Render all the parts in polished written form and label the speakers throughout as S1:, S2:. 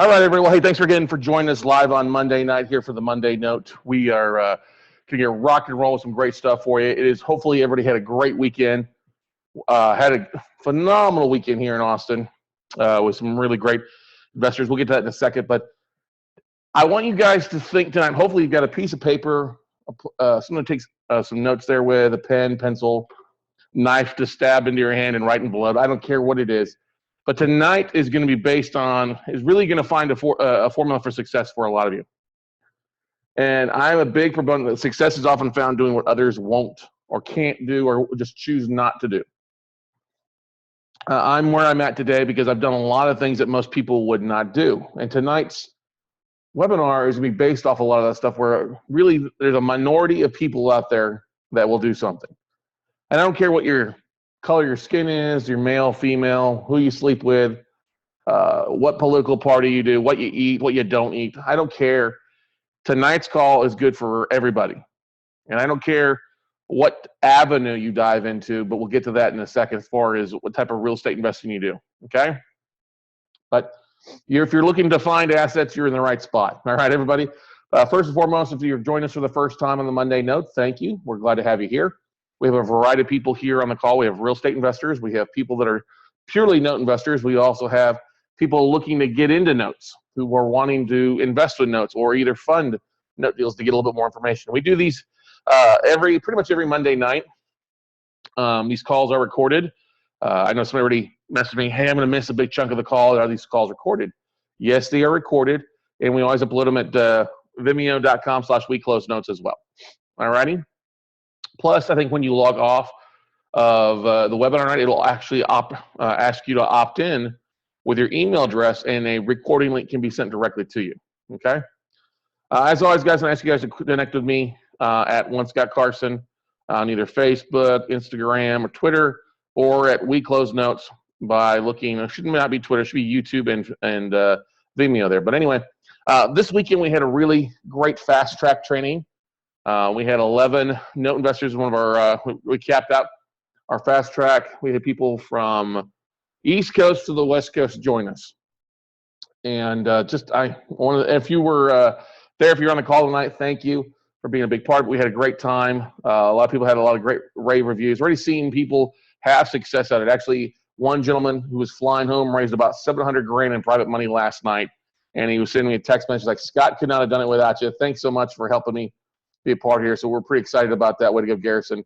S1: All right, everyone. Hey, thanks again for joining us live on Monday night here for the Monday Note. We are going to get rock and roll with some great stuff for you. It is hopefully everybody had a great weekend. Had a phenomenal weekend here in Austin with some really great investors. We'll get to that in a second. But I want you guys to think tonight. Hopefully, you've got a piece of paper. Someone takes some notes there with a pen, pencil, knife to stab into your hand and write in blood. I don't care what it is. But tonight is going to be based on, is really going to find a formula for success for a lot of you. And I'm a big proponent that success is often found doing what others won't or can't do or just choose not to do. I'm where I'm at today because I've done a lot of things that most people would not do. And tonight's webinar is going to be based off a lot of that stuff where really there's a minority of people out there that will do something. And I don't care what your color your skin is, your male, female, who you sleep with, what political party you do, what you eat, what you don't eat. I don't care. Tonight's call is good for everybody. And I don't care what avenue you dive into, but we'll get to that in a second as far as what type of real estate investing you do, okay? But if you're looking to find assets, you're in the right spot. All right, everybody? First and foremost, if you're joining us for the first time on the Monday Note, thank you. We're glad to have you here. We have a variety of people here on the call. We have real estate investors. We have people that are purely note investors. We also have people looking to get into notes who are wanting to invest with notes or either fund note deals to get a little bit more information. We do these pretty much every Monday night. These calls are recorded. I know somebody already messaged me, hey, I'm going to miss a big chunk of the call. Are these calls recorded? Yes, they are recorded, and we always upload them at vimeo.com/weclosenotes as well. All righty? Plus, I think when you log off of the webinar night, it'll actually ask you to opt in with your email address, and a recording link can be sent directly to you. Okay. As always, guys, I ask you guys to connect with me at Carson on either Facebook, Instagram, or Twitter, or at We Close Notes by looking. It should not be Twitter; it should be YouTube and Vimeo there. But anyway, this weekend we had a really great fast track training. We had 11 note investors. One of our we capped out our fast track. We had people from East Coast to the West Coast join us. And if you were there, if you're on the call tonight, thank you for being a big part of it. We had a great time. A lot of people had a lot of great rave reviews. Already seeing people have success at it. Actually, one gentleman who was flying home raised about $700,000 in private money last night, and he was sending me a text message like, "Scott could not have done it without you. Thanks so much for helping me be a part here." So we're pretty excited about that. Way to go, Garrison.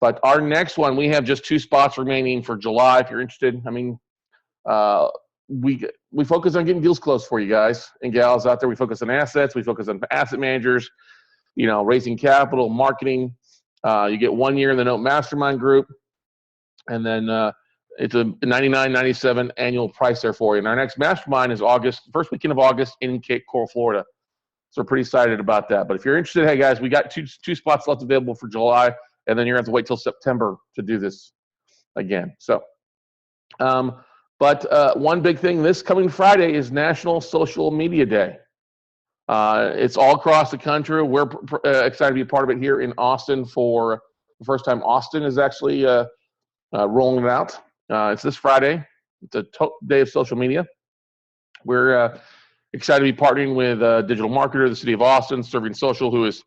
S1: But our next one, we have just 2 spots remaining for July. If you're interested, I mean, we focus on getting deals closed for you guys and gals out there. We focus on assets. We focus on asset managers, raising capital, marketing. You get 1 year in the Note Mastermind group, and then it's a $99.97 annual price there for you. And our next mastermind is first weekend of August in Cape Coral, Florida. So we're pretty excited about that. But if you're interested, hey guys, we got two spots left available for July, and then you're going to have to wait till September to do this again. So, one big thing this coming Friday is National Social Media Day. It's all across the country. We're excited to be a part of it here in Austin for the first time. Austin is actually rolling it out. It's this Friday. It's a day of social media. We're excited to be partnering with digital marketer, the city of Austin, Serving Social, who is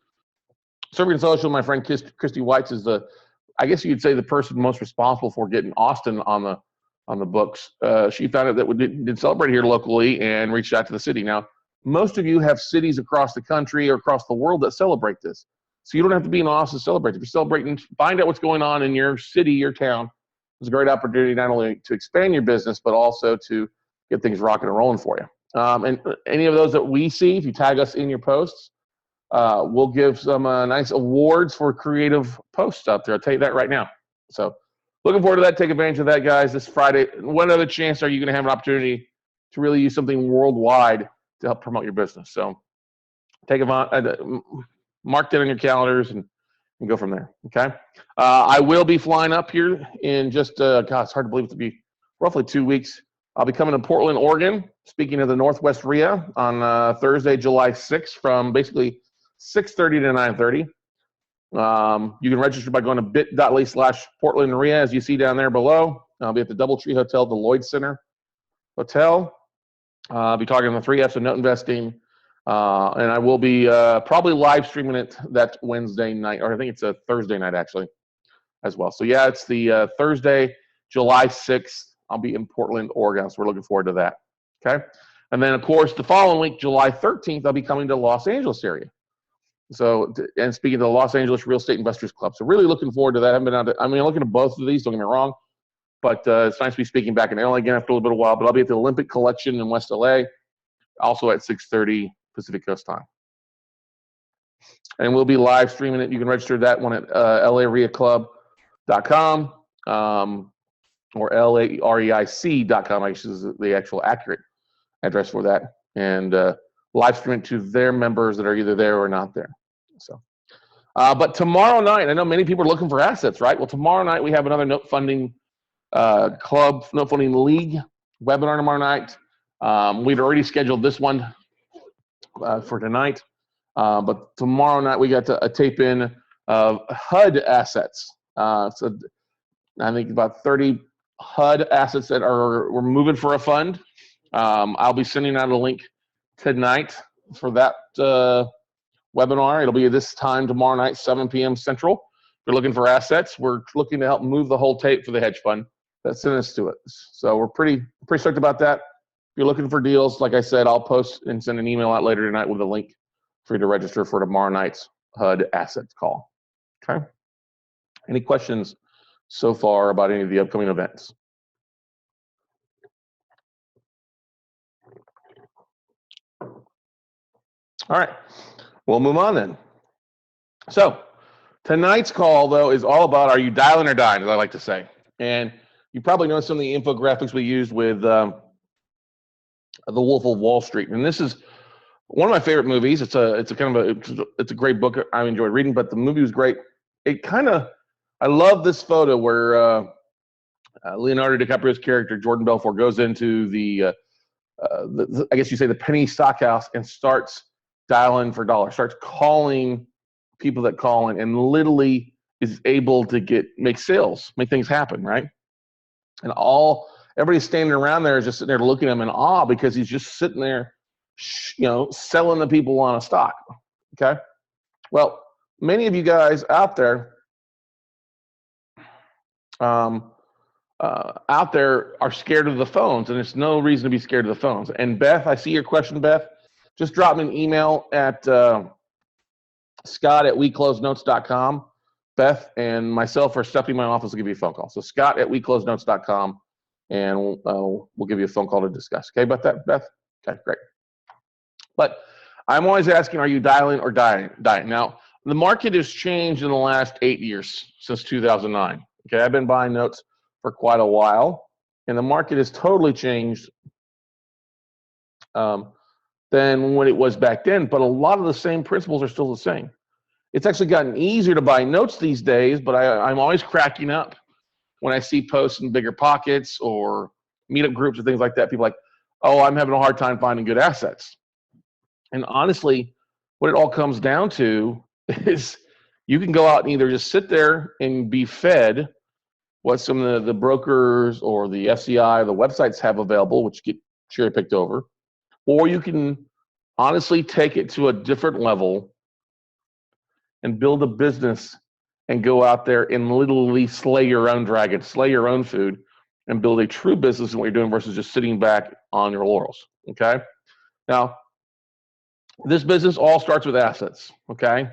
S1: Serving Social. My friend Christy Whites is I guess you could say the person most responsible for getting Austin on the books. She found out that we did celebrate here locally and reached out to the city. Now, most of you have cities across the country or across the world that celebrate this. So you don't have to be in Austin to celebrate. If you're celebrating, find out what's going on in your city, your town. It's a great opportunity not only to expand your business, but also to get things rocking and rolling for you. And any of those that we see, if you tag us in your posts, we'll give some nice awards for creative posts out there. I'll tell you that right now. So looking forward to that. Take advantage of that, guys, this Friday. What other chance are you going to have an opportunity to really use something worldwide to help promote your business? So take mark that on your calendars and go from there, okay? I will be flying up here in just, it's hard to believe it to be roughly 2 weeks. I'll be coming to Portland, Oregon, speaking of the Northwest RIA on Thursday, July 6th from basically 6:30 to 9:30. You can register by going to bit.ly/Portland RIA, as you see down there below. I'll be at the Doubletree Hotel, the Lloyd Center Hotel. I'll be talking on the 3 F's of note investing, and I will be probably live streaming it that Wednesday night, or I think it's a Thursday night actually, as well. So yeah, it's the Thursday, July 6th. I'll be in Portland, Oregon, so we're looking forward to that. Okay, and then of course the following week, July 13th, I'll be coming to Los Angeles area. So, and speaking to the Los Angeles Real Estate Investors Club, so really looking forward to that. I'm looking at both of these. Don't get me wrong. But it's nice to be speaking back in LA again after a little bit of a while. But I'll be at the Olympic Collection in West LA, also at 6:30 Pacific Coast time. And we'll be live streaming it. You can register that one at lareaclub.com or lareic.com, I guess is the actual accurate address for that. And live stream it to their members that are either there or not there. So, but tomorrow night, I know many people are looking for assets, right? Well, tomorrow night we have another note funding club, note funding league webinar tomorrow night. We've already scheduled this one for tonight, but tomorrow night we got to tape in HUD assets. So I think about 30 HUD assets that we're moving for a fund. I'll be sending out a link tonight for that webinar. It'll be this time tomorrow night, 7 p.m. Central. If you're looking for assets, we're looking to help move the whole tape for the hedge fund that sent us to it. So we're pretty stoked about that. If you're looking for deals, like I said, I'll post and send an email out later tonight with a link for you to register for tomorrow night's HUD assets call. Okay. Any questions so far about any of the upcoming events? All right, we'll move on then. So tonight's call, though, is all about, are you dialing or dying, as I like to say. And you probably know some of the infographics we used with The Wolf of Wall Street. And this is one of my favorite movies. It's a great book I enjoyed reading, but the movie was great. I love this photo where Leonardo DiCaprio's character, Jordan Belfort, goes into the I guess you say the penny stock house and starts dialing for dollars, starts calling people that call in, and literally is able to make sales, make things happen, right? And everybody standing around there is just sitting there looking at him in awe because he's just sitting there, selling the people on a stock. Okay. Well, many of you guys out there, are scared of the phones, and there's no reason to be scared of the phones. And Beth, I see your question, Beth. Just drop me an email at scott@weclosenotes.com. Beth and myself are stepping in my office to give you a phone call. So scott@weclosenotes.com, and we'll give you a phone call to discuss. Okay, about that, Beth? Okay, great. But I'm always asking, are you dialing or dying? Now, the market has changed in the last 8 years, since 2009. Okay, I've been buying notes for quite a while, and the market has totally changed than when it was back then, but a lot of the same principles are still the same. It's actually gotten easier to buy notes these days, but I'm always cracking up when I see posts in Bigger Pockets or meetup groups or things like that. People are like, oh, I'm having a hard time finding good assets. And honestly, what it all comes down to is you can go out and either just sit there and be fed what some of the brokers or the FCI, the websites have available, which get cherry picked over, or you can honestly take it to a different level and build a business and go out there and literally slay your own dragon, slay your own food, and build a true business in what you're doing versus just sitting back on your laurels. Okay. Now, this business all starts with assets. Okay.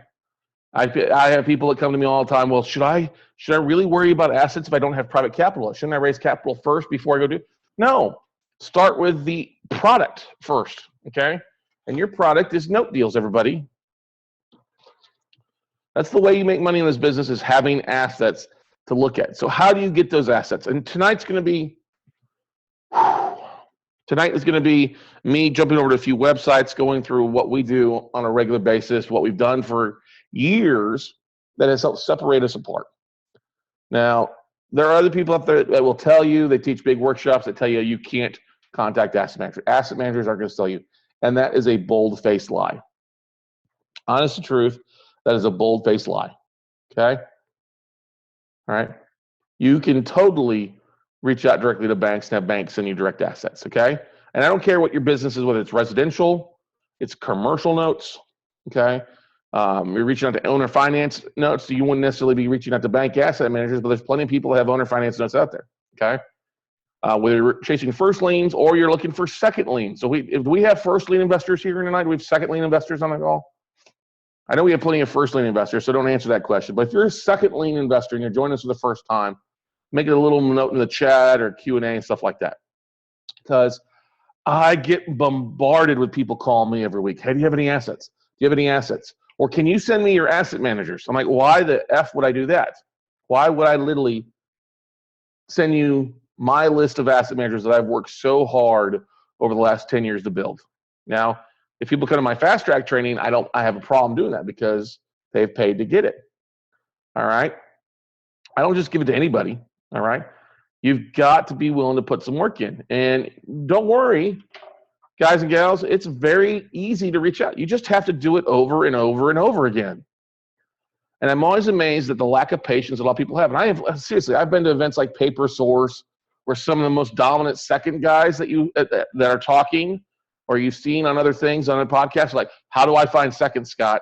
S1: I have people that come to me all the time. Well, should I really worry about assets if I don't have private capital? Shouldn't I raise capital first before I go do? No. Start with the product first. Okay. And your product is note deals, everybody. That's the way you make money in this business, is having assets to look at. So how do you get those assets? And tonight is going to be me jumping over to a few websites, going through what we do on a regular basis, what we've done for years that has helped separate us apart. Now, there are other people out there that will tell you, they teach big workshops that tell you you can't contact asset managers. Asset managers aren't going to sell you. And that is a bold-faced lie. Honest to truth, that is a bold-faced lie. Okay? All right? You can totally reach out directly to banks and have banks send you direct assets. Okay? And I don't care what your business is, whether it's residential, it's commercial notes, okay? You're reaching out to owner finance notes, so you wouldn't necessarily be reaching out to bank asset managers, but there's plenty of people that have owner finance notes out there, okay? Whether you're chasing first liens or you're looking for second liens. So if we have first lien investors here tonight, we have second lien investors on the call. I know we have plenty of first lien investors, so don't answer that question. But if you're a second lien investor and you're joining us for the first time, make it a little note in the chat or Q&A and stuff like that. Because I get bombarded with people calling me every week. Hey, do you have any assets? Do you have any assets? Or can you send me your asset managers? I'm like, why the F would I do that? Why would I literally send you my list of asset managers that I've worked so hard over the last 10 years to build? Now, if people come to my fast track training, I have a problem doing that because they've paid to get it. All right. I don't just give it to anybody. All right. You've got to be willing to put some work in. And don't worry, guys and gals, it's very easy to reach out. You just have to do it over and over and over again. And I'm always amazed at the lack of patience a lot of people have. And I've been to events like Paper Source, where some of the most dominant second guys that are talking, or you've seen on other things on a podcast, like, how do I find second, Scott?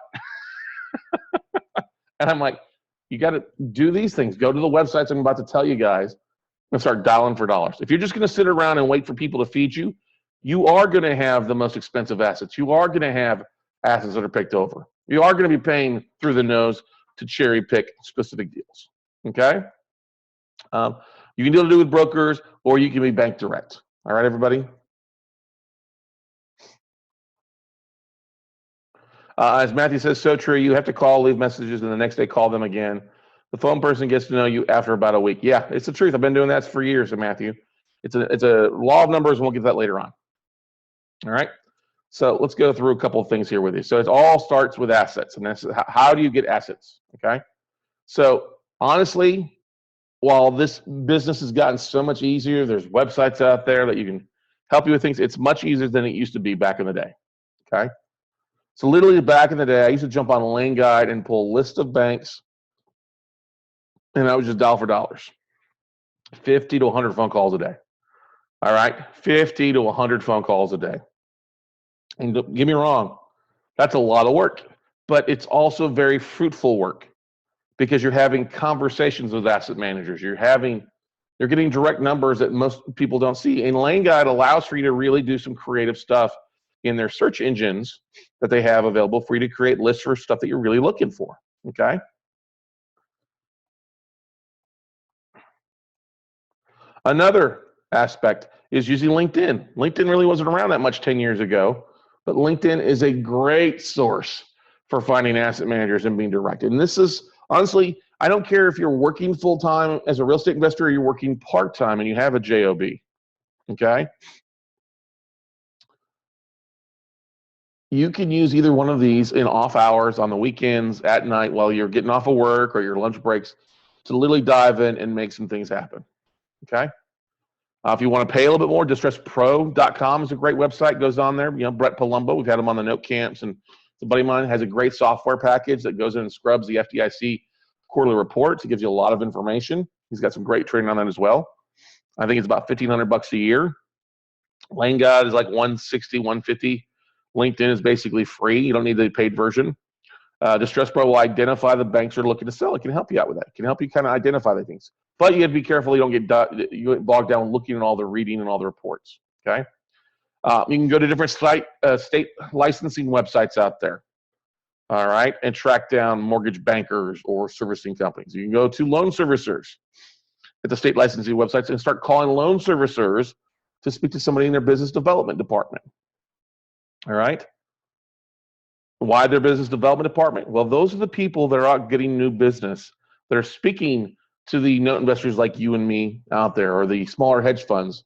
S1: And I'm like, you got to do these things. Go to the websites I'm about to tell you guys and start dialing for dollars. If you're just going to sit around and wait for people to feed you, you are going to have the most expensive assets. You are going to have assets that are picked over. You are going to be paying through the nose to cherry pick specific deals. Okay? You can deal with brokers, or you can be bank direct. All right, everybody? As Matthew says, so true. You have to call, leave messages, and the next day call them again. The phone person gets to know you after about a week. Yeah, it's the truth. I've been doing that for years, Matthew. It's a law of numbers, and we'll get that later on. All right? So let's go through a couple of things here with you. So it all starts with assets, and that's how do you get assets, okay? So honestly, while this business has gotten so much easier, there's websites out there that you can help you with things. It's much easier than it used to be back in the day, okay? So literally back in the day, I used to jump on Lane Guide and pull a list of banks, and I would just dial for dollars. 50 to 100 phone calls a day. All right? 50 to 100 phone calls a day. And don't get me wrong, that's a lot of work, but it's also very fruitful work because you're having conversations with asset managers. You're getting direct numbers that most people don't see. And Lane Guide allows for you to really do some creative stuff in their search engines that they have available for you to create lists for stuff that you're really looking for, okay? Another aspect is using LinkedIn. LinkedIn really wasn't around that much 10 years ago, but LinkedIn is a great source for finding asset managers and being directed. And this is, honestly, I don't care if you're working full-time as a real estate investor or you're working part-time and you have a JOB, okay? You can use either one of these in off hours, on the weekends, at night, while you're getting off of work or your lunch breaks, to literally dive in and make some things happen, okay? If you want to pay a little bit more, DistressPro.com is a great website. Goes on there. You know, Brett Palumbo, we've had him on the note camps, and a buddy of mine has a great software package that goes in and scrubs the FDIC quarterly reports. It gives you a lot of information. He's got some great training on that as well. I think it's about $1,500 a year. Lane Guide is like $160, $150. LinkedIn is basically free. You don't need the paid version. Distress Pro will identify the banks you're looking to sell. It can help you out with that. It can help you kind of identify the things. But you have to be careful you don't get bogged down looking at all the reading and all the reports, okay? You can go to different state licensing websites out there, all right, and track down mortgage bankers or servicing companies. You can go to loan servicers at the state licensing websites and start calling loan servicers to speak to somebody in their business development department, all right? Why their business development department? Well, those are the people that are out getting new business, that are speaking to the note investors like you and me out there, or the smaller hedge funds,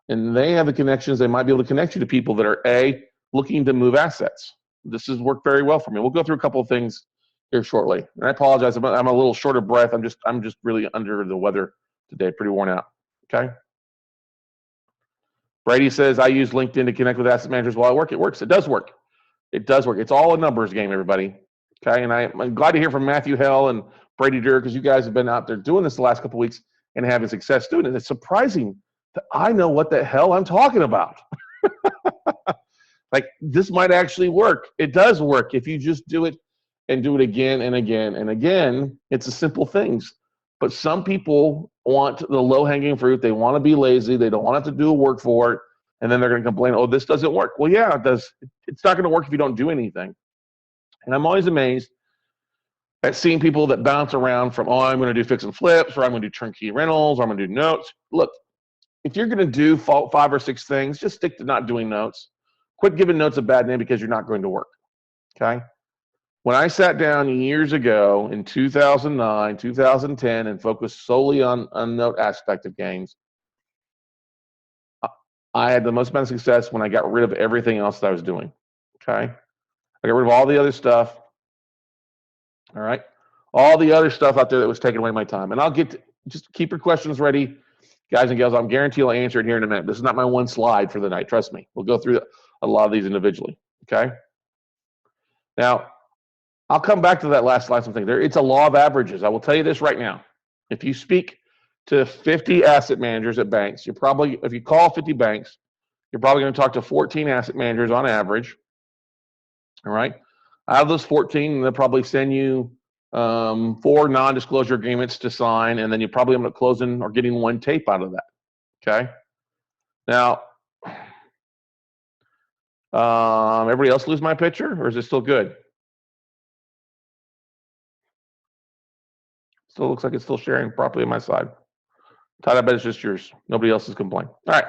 S1: and they have the connections. They might be able to connect you to people that are looking to move assets. This has worked very well for me. We'll go through a couple of things here shortly. And I apologize, I'm a little short of breath. I'm just really under the weather today, pretty worn out. Okay. Brady says I use LinkedIn to connect with asset managers while I work. It works. It does work. It does work. It's all a numbers game, everybody. Okay, and I'm glad to hear from Matthew Hell and Brady Durr, because you guys have been out there doing this the last couple of weeks and having success doing it. It's surprising that I know what the hell I'm talking about. Like, this might actually work. It does work if you just do it and do it again and again and again. It's the simple things. But some people want the low-hanging fruit. They want to be lazy. They don't want to have to do work for it. And then they're going to complain, oh, this doesn't work. Well, yeah, it does. It's not going to work if you don't do anything. And I'm always amazed at seeing people that bounce around from, oh, I'm going to do fix and flips, or I'm going to do turnkey rentals, or I'm going to do notes. Look, if you're going to do 5 or 6 things, just stick to not doing notes. Quit giving notes a bad name because you're not going to work, okay? When I sat down years ago in 2009, 2010, and focused solely on note aspect of games, I had the most amount of success when I got rid of everything else that I was doing, okay? I got rid of all the other stuff, all right? All the other stuff out there that was taking away my time. And I'll get to, just keep your questions ready, guys and gals. I'm guarantee I'll answer it here in a minute. This is not my one slide for the night. Trust me. We'll go through a lot of these individually, okay? Now, I'll come back to that last slide. Something there. It's a law of averages. I will tell you this right now. If you speak to 50 asset managers at banks, you're probably, if you call 50 banks, you're probably going to talk to 14 asset managers on average. All right. Out of those 14, they'll probably send you 4 non-disclosure agreements to sign, and then you probably end up closing or getting 1 tape out of that. Okay. Now, everybody else lose my picture, or is it still good? Still looks like it's still sharing properly on my side. Todd, I bet it's just yours. Nobody else is complaining. All right.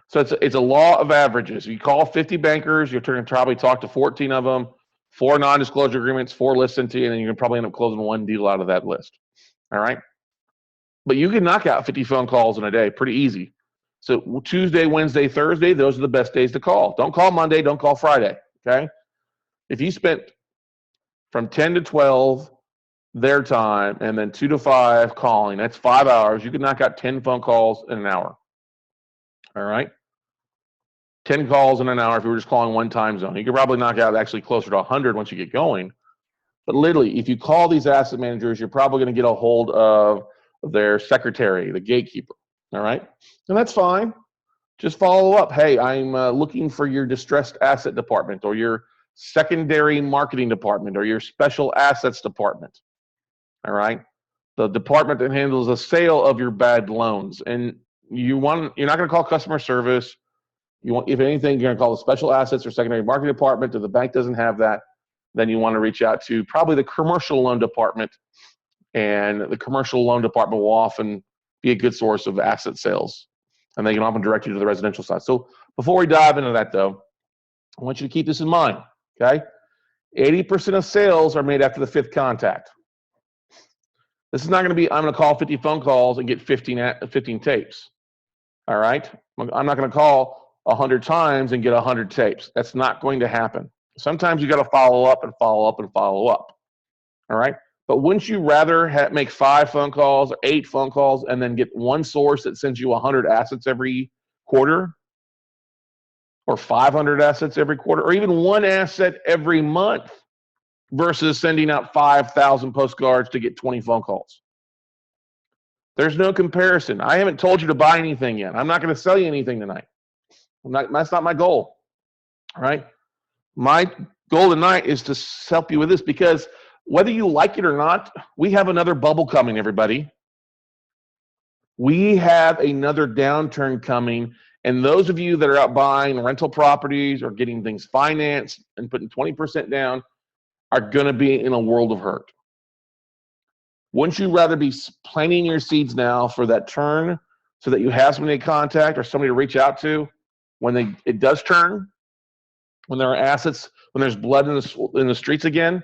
S1: So it's a law of averages. You call 50 bankers, you're going to probably talk to 14 of them, 4 non-disclosure agreements, 4 listen to you, and then you can probably end up closing 1 deal out of that list. All right. But you can knock out 50 phone calls in a day pretty easy. So Tuesday, Wednesday, Thursday, those are the best days to call. Don't call Monday. Don't call Friday. Okay. If you spent from 10 to 12 their time and then 2 to 5 calling, that's 5 hours. You can knock out 10 phone calls in an hour. All right. 10 calls in an hour if you were just calling one time zone. You could probably knock out actually closer to 100 once you get going. But literally, if you call these asset managers, you're probably going to get a hold of their secretary, the gatekeeper. All right. And that's fine. Just follow up. Hey, I'm looking for your distressed asset department, or your secondary marketing department, or your special assets department. All right. The department that handles the sale of your bad loans. And you're not going to call customer service. If anything, you're going to call the special assets or secondary marketing department. If the bank doesn't have that, then you want to reach out to probably the commercial loan department. And the commercial loan department will often be a good source of asset sales. And they can often direct you to the residential side. So before we dive into that, though, I want you to keep this in mind, okay? 80% of sales are made after the 5th contact. This is not going to be, I'm going to call 50 phone calls and get 15 tapes, all right? I'm not going to call 100 times and get 100 tapes. That's not going to happen. Sometimes you got to follow up and follow up and follow up, all right? But wouldn't you rather make 5 phone calls or 8 phone calls and then get one source that sends you 100 assets every quarter, or 500 assets every quarter, or even 1 asset every month, versus sending out 5,000 postcards to get 20 phone calls? There's no comparison. I haven't told you to buy anything yet. I'm not going to sell you anything tonight. That's not my goal. All right? My goal tonight is to help you with this, because whether you like it or not, we have another bubble coming, everybody. We have another downturn coming, and those of you that are out buying rental properties or getting things financed and putting 20% down are going to be in a world of hurt. Wouldn't you rather be planting your seeds now for that turn, so that you have somebody to contact or somebody to reach out to when it does turn, when there are assets, when there's blood in the streets again?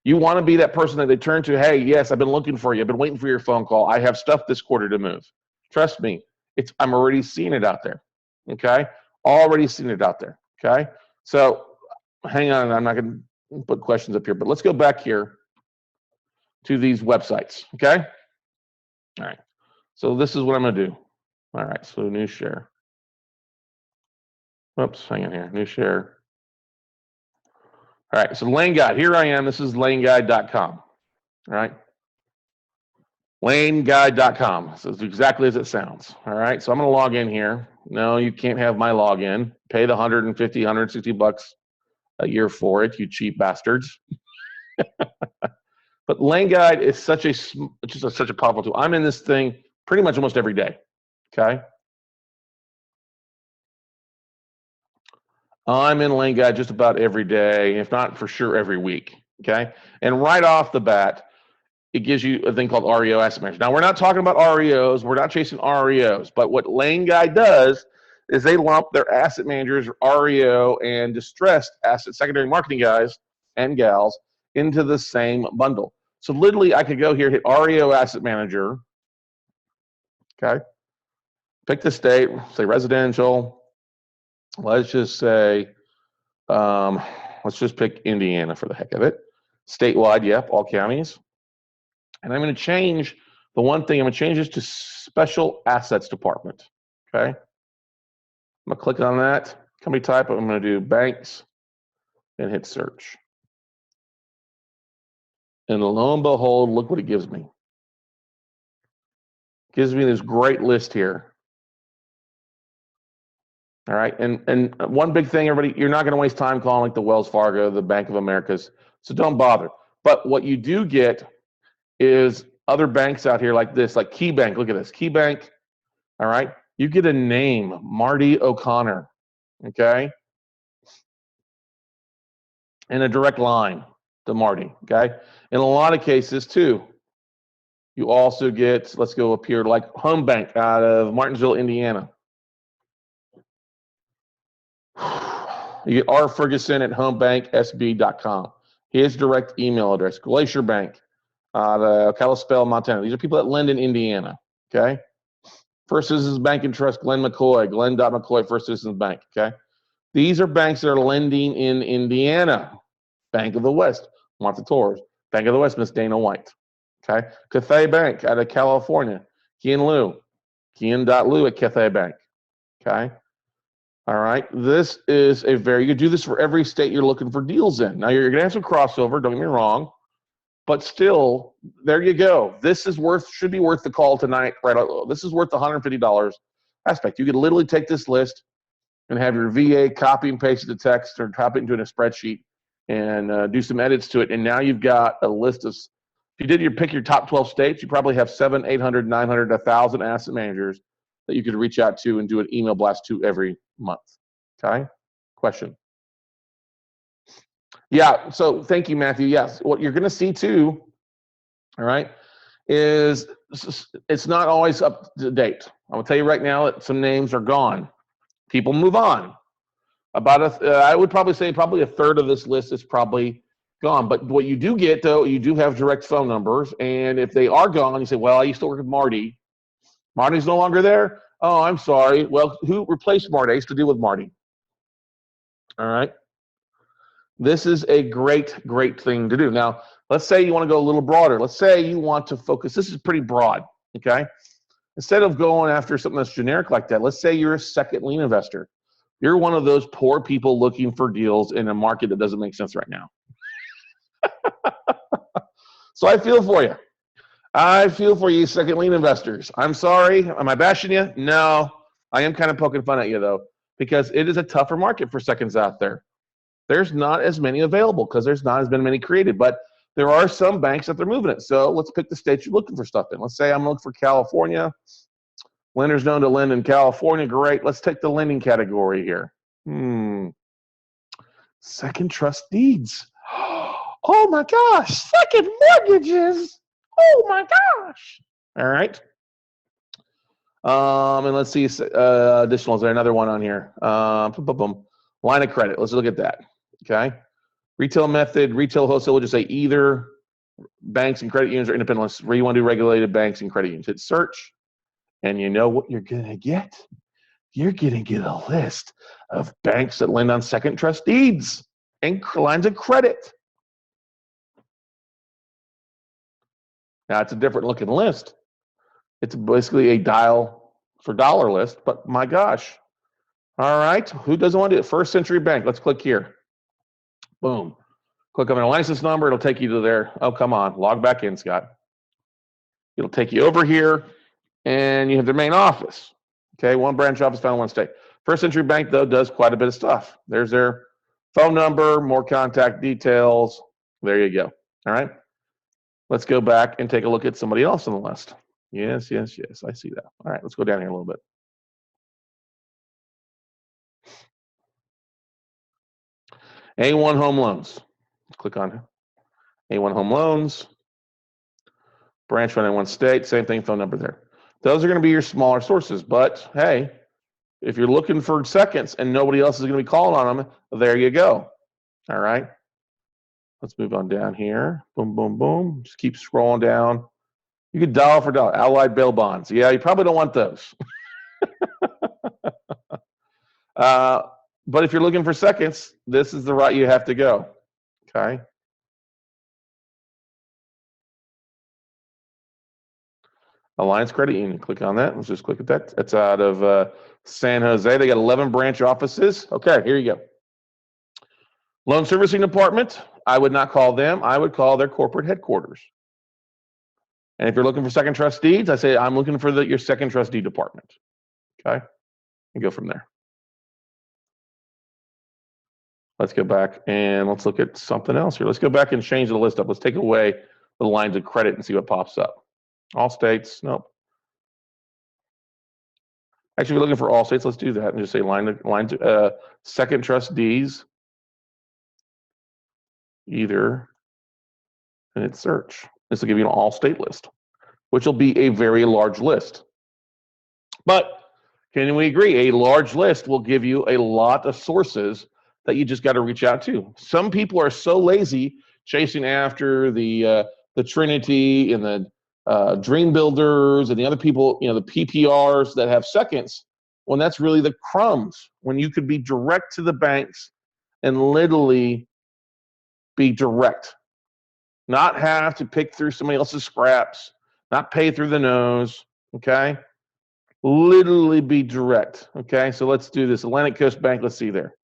S1: You want to be that person that they turn to. Hey, yes, I've been looking for you. I've been waiting for your phone call. I have stuff this quarter to move. Trust me, I'm already seeing it out there. Okay? Already seeing it out there. Okay? So hang on. I'm not going to put questions up here, but let's go back here to these websites. Okay? All right. So this is what I'm going to do. All right. So new share. Oops, hang on here. New share. All right, so Lane Guide, here I am. This is laneguide.com. All right, laneguide.com. So it's exactly as it sounds. All right, so I'm going to log in here. No, you can't have my login. Pay the $150, $160 a year for it, you cheap bastards. But Lane Guide is such a powerful tool. I'm in this thing pretty much almost every day. Okay. I'm in Lane Guide just about every day, if not for sure every week. Okay. And right off the bat, it gives you a thing called REO asset manager. Now, we're not talking about REOs. We're not chasing REOs. But what Lane Guide does is they lump their asset managers, REO, and distressed asset secondary marketing guys and gals into the same bundle. So literally, I could go here, hit REO asset manager. Okay. Pick the state, say residential. Let's just say, let's just pick Indiana for the heck of it. Statewide, yep, all counties. And I'm going to change the one thing. I'm going to change this to special assets department. Okay. I'm going to click on that. Company type. I'm going to do banks and hit search. And lo and behold, look what it gives me. It gives me this great list here. All right. And one big thing, everybody, you're not going to waste time calling like the Wells Fargo, the Bank of Americas. So don't bother. But what you do get is other banks out here like this, like KeyBank. Look at this, KeyBank. All right, you get a name, Marty O'Connor, okay, and a direct line to Marty, okay. In a lot of cases too, you also get, let's go up here, like Home Bank out of Martinsville, Indiana. You get R. Ferguson at homebanksb.com. His direct email address. Glacier Bank. Kalispell, Montana. These are people that lend in Indiana, okay? First Citizens Bank and Trust, Glenn McCoy, Glenn.McCoy, First Citizens Bank, okay? These are banks that are lending in Indiana. Bank of the West, Martha Torres. Bank of the West, Miss Dana White, okay? Cathay Bank out of California, Kian Liu, Kian.Liu at Cathay Bank, okay? All right, this is a very, you do this for every state you're looking for deals in. Now, you're going to have some crossover, don't get me wrong. But still, there you go. This is should be worth the call tonight. Right? This is worth the $150 aspect. You could literally take this list and have your VA copy and paste the text or copy it into a spreadsheet and do some edits to it. And now you've got a list of, if you pick your top 12 states, you probably have 700, 800, 900, 1,000 asset managers that you could reach out to and do an email blast to every month. Okay? Question. Yeah, so thank you, Matthew. Yes, what you're going to see too, all right, is it's not always up to date. I'm going to tell you right now that some names are gone. People move on. I would probably say probably a third of this list is probably gone. But what you do get, though, you do have direct phone numbers. And if they are gone, you say, well, I used to work with Marty. Marty's no longer there? Oh, I'm sorry. Well, who replaced Marty? I used to deal with Marty. All right. This is a great, great thing to do. Now, let's say you want to go a little broader. Let's say you want to focus. This is pretty broad, okay? Instead of going after something that's generic like that, let's say you're a second lien investor. You're one of those poor people looking for deals in a market that doesn't make sense right now. So I feel for you. I feel for you, second lien investors. I'm sorry. Am I bashing you? No. I am kind of poking fun at you, though, because it is a tougher market for seconds out there. There's not as many available because there's not as many created, but there are some banks that they're moving it. So let's pick the states you're looking for stuff in. Let's say I'm looking for California. Lenders known to lend in California. Great. Let's take the lending category here. Second trust deeds. Oh my gosh. Second mortgages. Oh my gosh. All right. And let's see additional. Is there another one on here? Line of credit. Let's look at that. Okay. Retail method, retail wholesale, we'll just say either banks and credit unions or independents. Where you want to do regulated banks and credit unions. Hit search, and you know what you're going to get? You're going to get a list of banks that lend on second trust deeds and lines of credit. Now, it's a different looking list. It's basically a dial for dollar list, but my gosh. All right, who doesn't want to do it? First Century Bank. Let's click here. Boom. Click on their license number. It'll take you to their, oh, come on. Log back in, Scott. It'll take you over here, and you have their main office. Okay, one branch office found in one state. First Century Bank, though, does quite a bit of stuff. There's their phone number, more contact details. There you go. All right. Let's go back and take a look at somebody else on the list. Yes, yes, yes. I see that. All right, let's go down here a little bit. A1 Home Loans. Let's click on A1 Home Loans. Branch one in one state. Same thing, phone number there. Those are going to be your smaller sources. But hey, if you're looking for seconds and nobody else is going to be calling on them, there you go. All right. Let's move on down here. Boom, boom, boom. Just keep scrolling down. You could dollar for dollar. Allied bail bonds. Yeah, you probably don't want those. But if you're looking for seconds, this is the route you have to go. Okay. Alliance Credit Union. Click on that. Let's just click at that. It's out of San Jose. They got 11 branch offices. Okay, here you go. Loan Servicing Department. I would not call them. I would call their corporate headquarters. And if you're looking for second trust deeds, I say I'm looking for your second trustee department. Okay, and go from there. Let's go back and let's look at something else here. Let's go back and change the list up. Let's take away the lines of credit and see what pops up. All states, nope. Actually, we're looking for all states. Let's do that and just say second trustees, either, and it's search. This will give you an all state list, which will be a very large list. But can we agree? A large list will give you a lot of sources that you just got to reach out to. Some people are so lazy chasing after the Trinity and the Dream Builders and the other people, the PPRs that have seconds, when that's really the crumbs, when you could be direct to the banks and literally be direct, not have to pick through somebody else's scraps, not pay through the nose, okay? Literally be direct, okay? So let's do this. Atlantic Coast Bank, let's see there.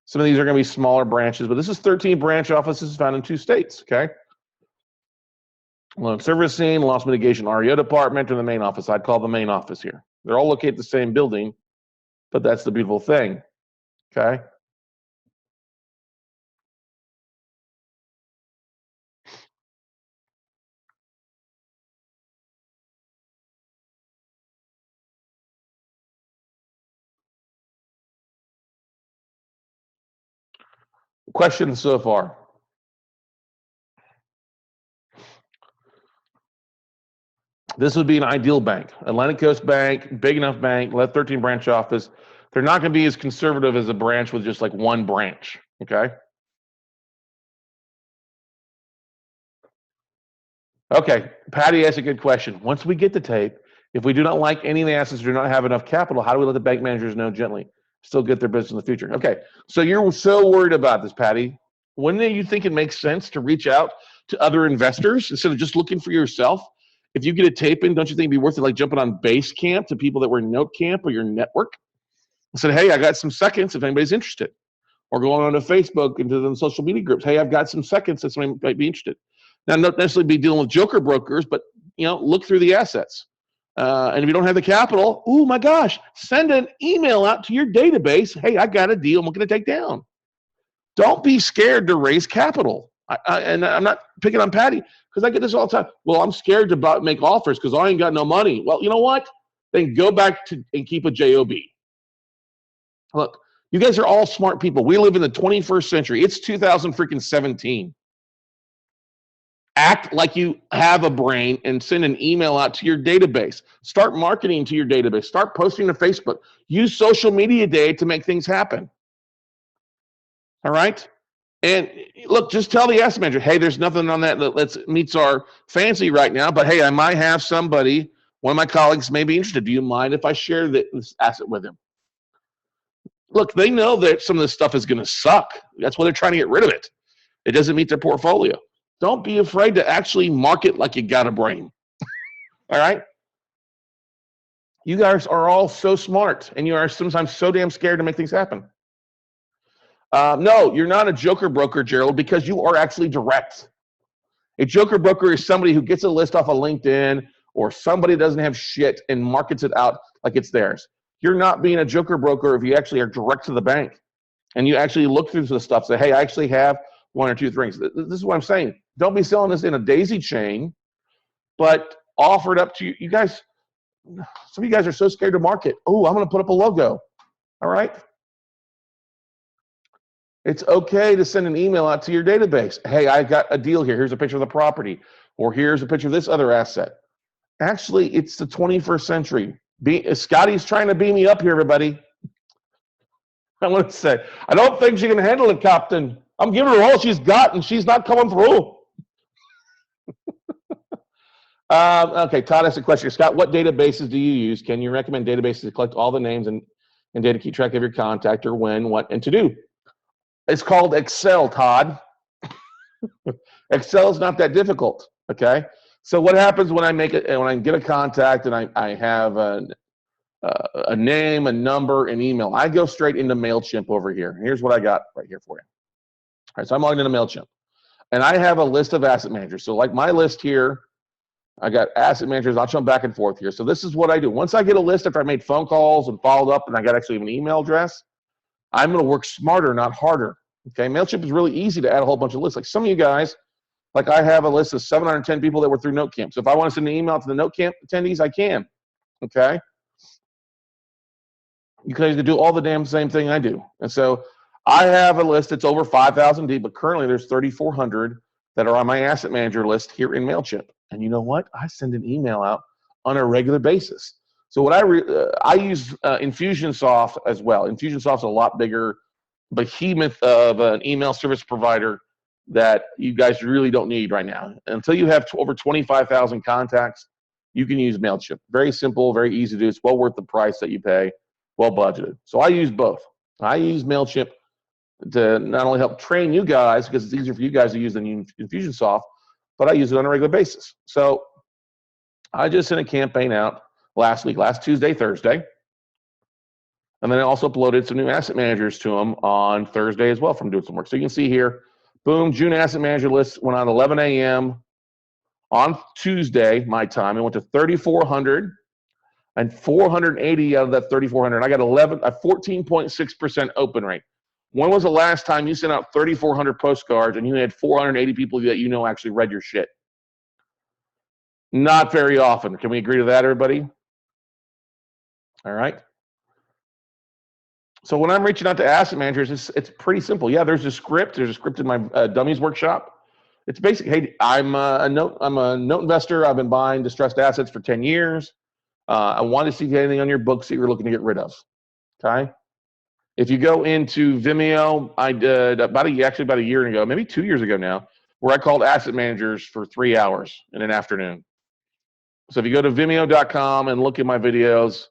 S1: Some of these are going to be smaller branches, but this is 13 branch offices found in 2 states, okay? Loan Servicing, Loss Mitigation REO Department, or the main office. I'd call the main office here. They're all located in the same building, but that's the beautiful thing, okay? Questions so far? This would be an ideal bank. Atlantic Coast Bank, big enough bank, 13 branch office. They're not going to be as conservative as a branch with just like one branch, okay? Okay, Patty asked a good question. Once we get the tape, if we do not like any of the assets or do not have enough capital, how do we let the bank managers know gently? Still get their business in the future. Okay, so you're so worried about this, Patty. Wouldn't you think it makes sense to reach out to other investors instead of just looking for yourself? If you get a tape in, don't you think it'd be worth it, like jumping on Base Camp to people that were in Note Camp or your network? I said, hey, I got some seconds if anybody's interested. Or going on to Facebook into the social media groups. Hey, I've got some seconds if somebody might be interested. Now, not necessarily be dealing with joker brokers, but look through the assets. And if you don't have the capital, oh my gosh, send an email out to your database. Hey, I got a deal I'm looking to take down. Don't be scared to raise capital. And I'm not picking on Patty because I get this all the time. Well, I'm scared to make offers because I ain't got no money. Well, you know what? Then go back to and keep a JOB. Look, you guys are all smart people. We live in the 21st century. It's 2017. Act like you have a brain and send an email out to your database. Start marketing to your database. Start posting to Facebook. Use social media day to make things happen. All right? And look, just tell the asset manager, hey, there's nothing on that meets our fancy right now, but hey, I might have somebody, one of my colleagues may be interested. Do you mind if I share this asset with him? Look, they know that some of this stuff is going to suck. That's why they're trying to get rid of it. It doesn't meet their portfolio. Don't be afraid to actually market like you got a brain. All right? You guys are all so smart, and you are sometimes so damn scared to make things happen. No, you're not a joker broker, Gerald, because you are actually direct. A joker broker is somebody who gets a list off of LinkedIn or somebody doesn't have shit and markets it out like it's theirs. You're not being a joker broker if you actually are direct to the bank and you actually look through the stuff, say, hey, I actually have 1 or 2 things. This is what I'm saying. Don't be selling this in a daisy chain, but offer it up to you. You guys, some of you guys are so scared to market. Oh, I'm going to put up a logo. All right. It's okay to send an email out to your database. Hey, I got a deal here. Here's a picture of the property, or here's a picture of this other asset. Actually, it's the 21st century. Scotty's trying to beam me up here, everybody. I want to say, I don't think she can handle it, Captain. I'm giving her all she's got, and she's not coming through. Okay, Todd asked a question. Scott, what databases do you use? Can you recommend databases to collect all the names and data, keep track of your contact, or when, what, and to do? It's called Excel, Todd. Excel is not that difficult, okay? So what happens when I get a contact and I have a name, a number, an email? I go straight into MailChimp over here. Here's what I got right here for you. All right, so I'm logged into MailChimp. And I have a list of asset managers. So like my list here, I got asset managers. I'll jump back and forth here. So this is what I do. Once I get a list, after I made phone calls and followed up and I got actually an email address, I'm going to work smarter, not harder. Okay, MailChimp is really easy to add a whole bunch of lists. Like some of you guys, like I have a list of 710 people that were through NoteCamp. So if I want to send an email to the NoteCamp attendees, I can. Okay? You guys do all the damn same thing I do. And so I have a list that's over 5,000 deep, but currently there's 3,400 that are on my asset manager list here in MailChimp. And you know what? I send an email out on a regular basis. So what I use Infusionsoft as well. Infusionsoft's a lot bigger behemoth of an email service provider that you guys really don't need right now. Until you have over 25,000 contacts, you can use MailChimp. Very simple, very easy to do. It's well worth the price that you pay, well budgeted. So I use both. I use MailChimp to not only help train you guys, because it's easier for you guys to use than Infusionsoft, but I use it on a regular basis. So I just sent a campaign out last Tuesday, Thursday. And then I also uploaded some new asset managers to them on Thursday as well from doing some work. So you can see here, boom, June asset manager list went on 11 a.m. on Tuesday, my time. It went to 3,400 and 480 out of that 3,400. I got a 14.6% open rate. When was the last time you sent out 3,400 postcards and you had 480 people that you know actually read your shit? Not very often. Can we agree to that, everybody? All right. So when I'm reaching out to asset managers, it's pretty simple. Yeah, there's a script. There's a script in my dummies workshop. It's basic. Hey, I'm a note investor. I've been buying distressed assets for 10 years. I want to see if you have anything on your books that you're looking to get rid of. Okay. If you go into Vimeo, I did about a year ago, maybe 2 years ago now, where I called asset managers for 3 hours in an afternoon. So if you go to Vimeo.com and look at my videos,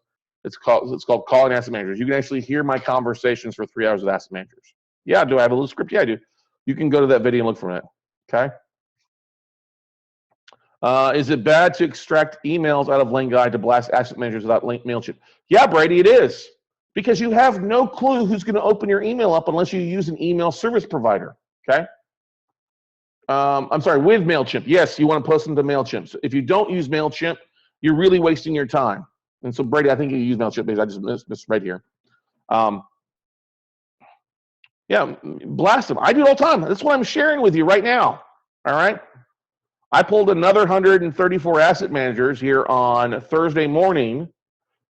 S1: it's called Calling Asset Managers. You can actually hear my conversations for 3 hours with asset managers. Yeah, do I have a little script? Yeah, I do. You can go to that video and look for it. Okay. Is it bad to extract emails out of Link Guide to blast asset managers without MailChimp? Yeah, Brady, it is. Because you have no clue who's going to open your email up unless you use an email service provider. Okay. I'm sorry, with MailChimp. Yes, you want to post them to MailChimp. So if you don't use MailChimp, you're really wasting your time. And so, Brady, I think you use MailChimp because I just missed right here. Yeah, blast them. I do it all the time. That's what I'm sharing with you right now. All right. I pulled another 134 asset managers here on Thursday morning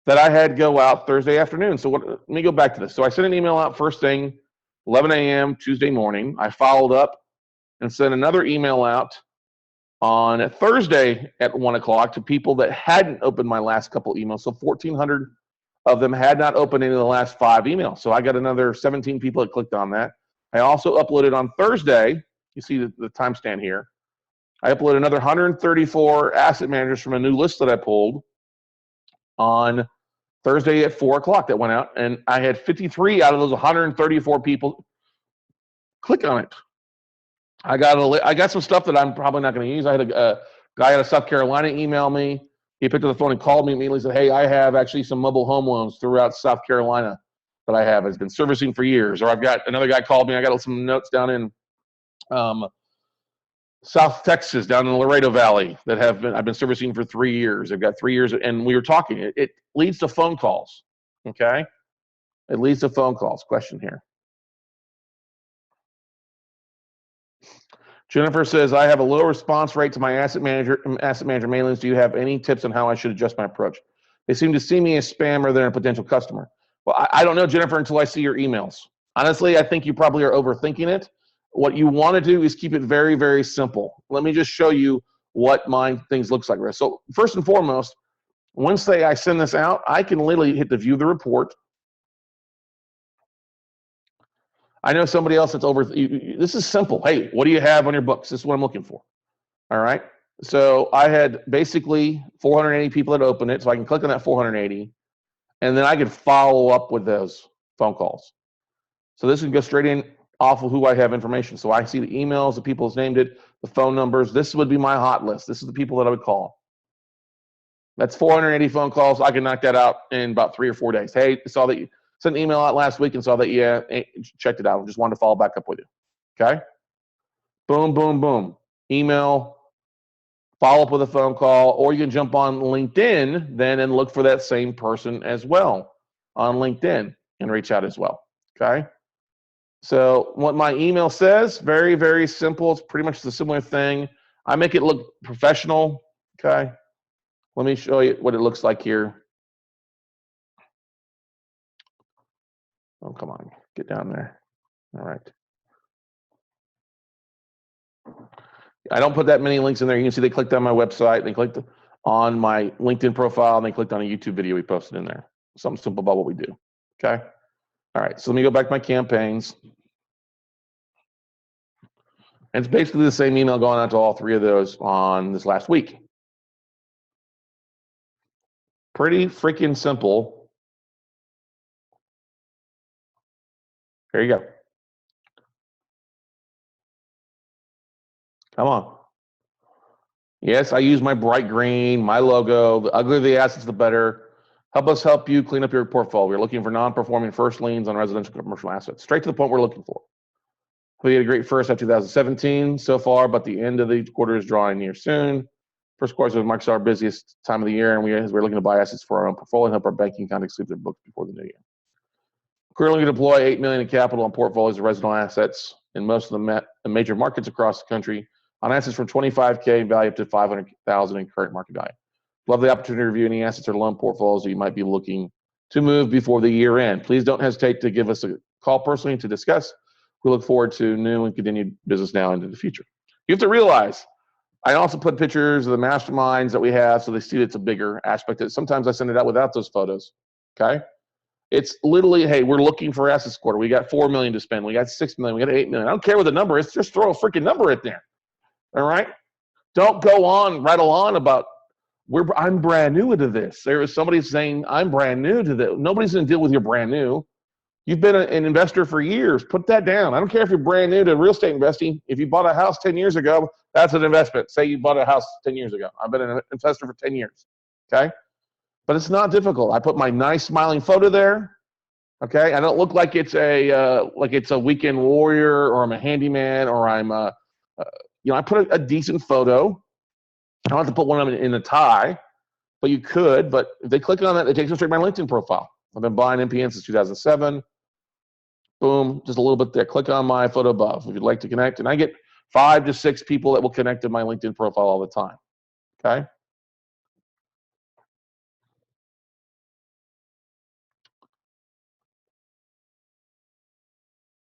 S1: that I had go out Thursday afternoon. So let me go back to this. So I sent an email out first thing, 11 a.m. Tuesday morning. I followed up and sent another email out on Thursday at 1 o'clock to people that hadn't opened my last couple emails. So 1,400 of them had not opened any of the last 5 emails. So I got another 17 people that clicked on that. I also uploaded on Thursday, you see the timestamp here, I uploaded another 134 asset managers from a new list that I pulled on Thursday at 4 o'clock that went out, and I had 53 out of those 134 people click on it. I got some stuff that I'm probably not going to use. I had a guy out of South Carolina email me. He picked up the phone and called me immediately and said, hey, I have actually some mobile home loans throughout South Carolina that I have. It's been servicing for years. Or I've got another guy called me. I got some notes down in South Texas, down in the Laredo Valley, that I've been servicing for 3 years. They've got 3 years, and we were talking. It leads to phone calls. Okay, it leads to phone calls. Question here. Jennifer says, I have a low response rate to my asset manager mailings. Do you have any tips on how I should adjust my approach? They seem to see me as spam rather than a potential customer. Well, I don't know, Jennifer, until I see your emails. Honestly, I think you probably are overthinking it. What you want to do is keep it very, very simple. Let me just show you what my things looks like. So first and foremost, once I send this out, I can literally hit the view the report. I know somebody else that's over. This is simple. Hey, what do you have on your books? This is what I'm looking for. All right. So I had basically 480 people that opened it. So I can click on that 480, and then I can follow up with those phone calls. So this can go straight in off of who I have information. So I see the emails, the people that's named it, the phone numbers. This would be my hot list. This is the people that I would call. That's 480 phone calls. I can knock that out in about 3 or 4 days. Hey, saw that you sent an email out last week and saw that you checked it out. I just wanted to follow back up with you. Okay? Boom, boom, boom. Email, follow up with a phone call, or you can jump on LinkedIn then and look for that same person as well on LinkedIn and reach out as well. Okay? So what my email says, very, very simple. It's pretty much the similar thing. I make it look professional. Okay? Let me show you what it looks like here. Oh, come on, get down there. All right. I don't put that many links in there. You can see they clicked on my website, they clicked on my LinkedIn profile, and they clicked on a YouTube video we posted in there. Something simple about what we do. Okay. All right. So let me go back to my campaigns. And it's basically the same email going out to all 3 of those on this last week. Pretty freaking simple. There you go. Come on. Yes, I use my bright green, my logo. The uglier the assets, the better. Help us help you clean up your portfolio. We're looking for non-performing first liens on residential commercial assets. Straight to the point we're looking for. We had a great first half 2017 so far, but the end of the quarter is drawing near soon. First quarter is our busiest time of the year, and we're looking to buy assets for our own portfolio and help our banking contacts sleep their books before the new year. Currently, we deploy $8 million in capital on portfolios of residential assets in most of the major markets across the country, on assets from $25K in value up to $500,000 in current market value. Love the opportunity to review any assets or loan portfolios that you might be looking to move before the year end. Please don't hesitate to give us a call personally to discuss. We look forward to new and continued business now into the future. You have to realize, I also put pictures of the masterminds that we have so they see it's a bigger aspect. Sometimes I send it out without those photos. Okay. It's literally, hey, we're looking for assets quarter. We got $4 million to spend. We got $6 million. We got $8 million. I don't care what the number is. Just throw a freaking number in there. All right. Don't go on, rattle on about I'm brand new into this. There was somebody saying I'm brand new to this. Nobody's going to deal with your brand new. You've been an investor for years. Put that down. I don't care if you're brand new to real estate investing. If you bought a house 10 years ago, that's an investment. Say you bought a house 10 years ago. I've been an investor for 10 years. Okay. But it's not difficult. I put my nice smiling photo there. Okay. I don't look like it's a weekend warrior, or I'm a handyman, or I'm I put a decent photo. I don't have to put one in a tie, but you could. But if they click on that, it takes them straight to my LinkedIn profile. I've been buying NPN since 2007. Boom, just a little bit there. Click on my photo above if you'd like to connect. And I get 5 to 6 people that will connect to my LinkedIn profile all the time. Okay.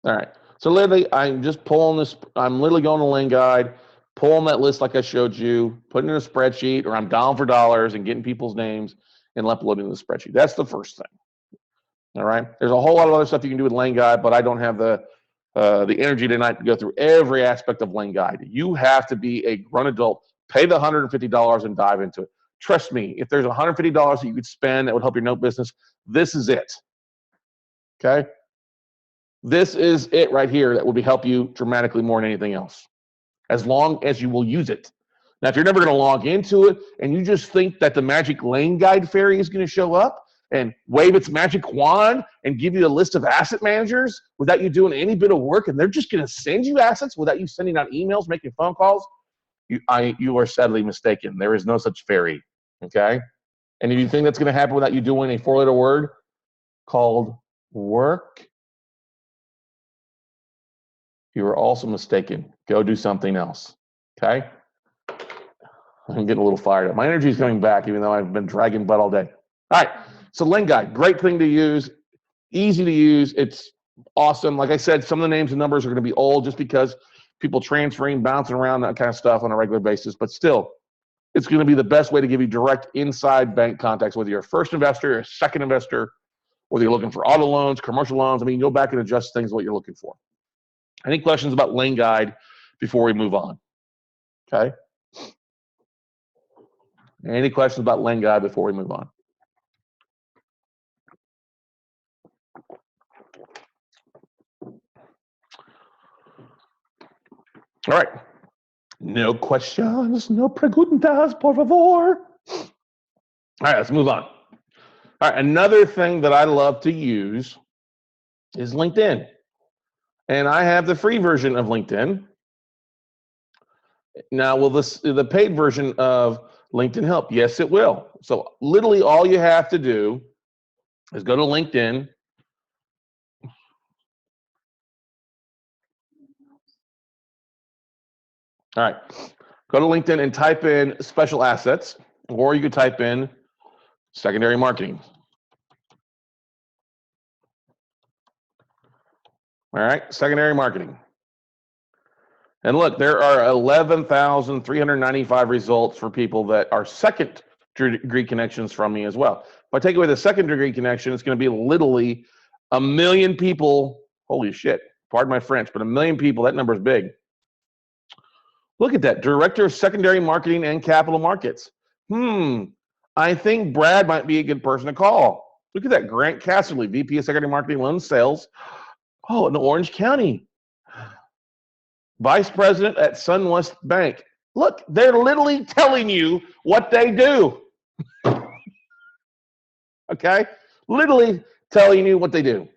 S1: All right. So literally, I'm just pulling this. I'm literally going to Lane Guide, pulling that list like I showed you, putting it in a spreadsheet, or I'm down for dollars and getting people's names and uploading to the spreadsheet. That's the first thing. All right. There's a whole lot of other stuff you can do with Lane Guide, but I don't have the energy tonight to go through every aspect of Lane Guide. You have to be a grown adult, pay the $150 and dive into it. Trust me, if there's $150 that you could spend that would help your note business, this is it. Okay. This is it right here that would help you dramatically more than anything else, as long as you will use it. Now, if you're never going to log into it and you just think that the magic Lane Guide fairy is going to show up and wave its magic wand and give you a list of asset managers without you doing any bit of work, and they're just going to send you assets without you sending out emails, making phone calls, you are sadly mistaken. There is no such fairy. Okay? And if you think that's going to happen without you doing a 4-letter word called work, you are also mistaken. Go do something else. Okay? I'm getting a little fired up. My energy is coming back, even though I've been dragging butt all day. All right. So Link Guide, great thing to use, easy to use. It's awesome. Like I said, some of the names and numbers are going to be old just because people transferring, bouncing around, that kind of stuff on a regular basis. But still, it's going to be the best way to give you direct inside bank contacts, whether you're a first investor, a second investor, whether you're looking for auto loans, commercial loans. I mean, go back and adjust things what you're looking for. Any questions about Lane Guide before we move on? Okay. Any questions about Lane Guide before we move on? All right. No questions, no preguntas, por favor. All right, let's move on. All right, another thing that I love to use is LinkedIn. And I have the free version of LinkedIn. Now, will the paid version of LinkedIn help? Yes, it will. So literally all you have to do is go to LinkedIn. All right, go to LinkedIn and type in special assets, or you could type in secondary marketing. All right, secondary marketing. And look, there are 11,395 results for people that are second degree connections from me as well. If I take away the second degree connection, it's going to be literally 1 million people. Holy shit, pardon my French, but 1 million people, that number is big. Look at that, Director of Secondary Marketing and Capital Markets. I think Brad might be a good person to call. Look at that, Grant Casserly, VP of Secondary Marketing Loan Sales. Oh, in Orange County. Vice President at SunWest Bank. Look, they're literally telling you what they do. Okay? Literally telling you what they do.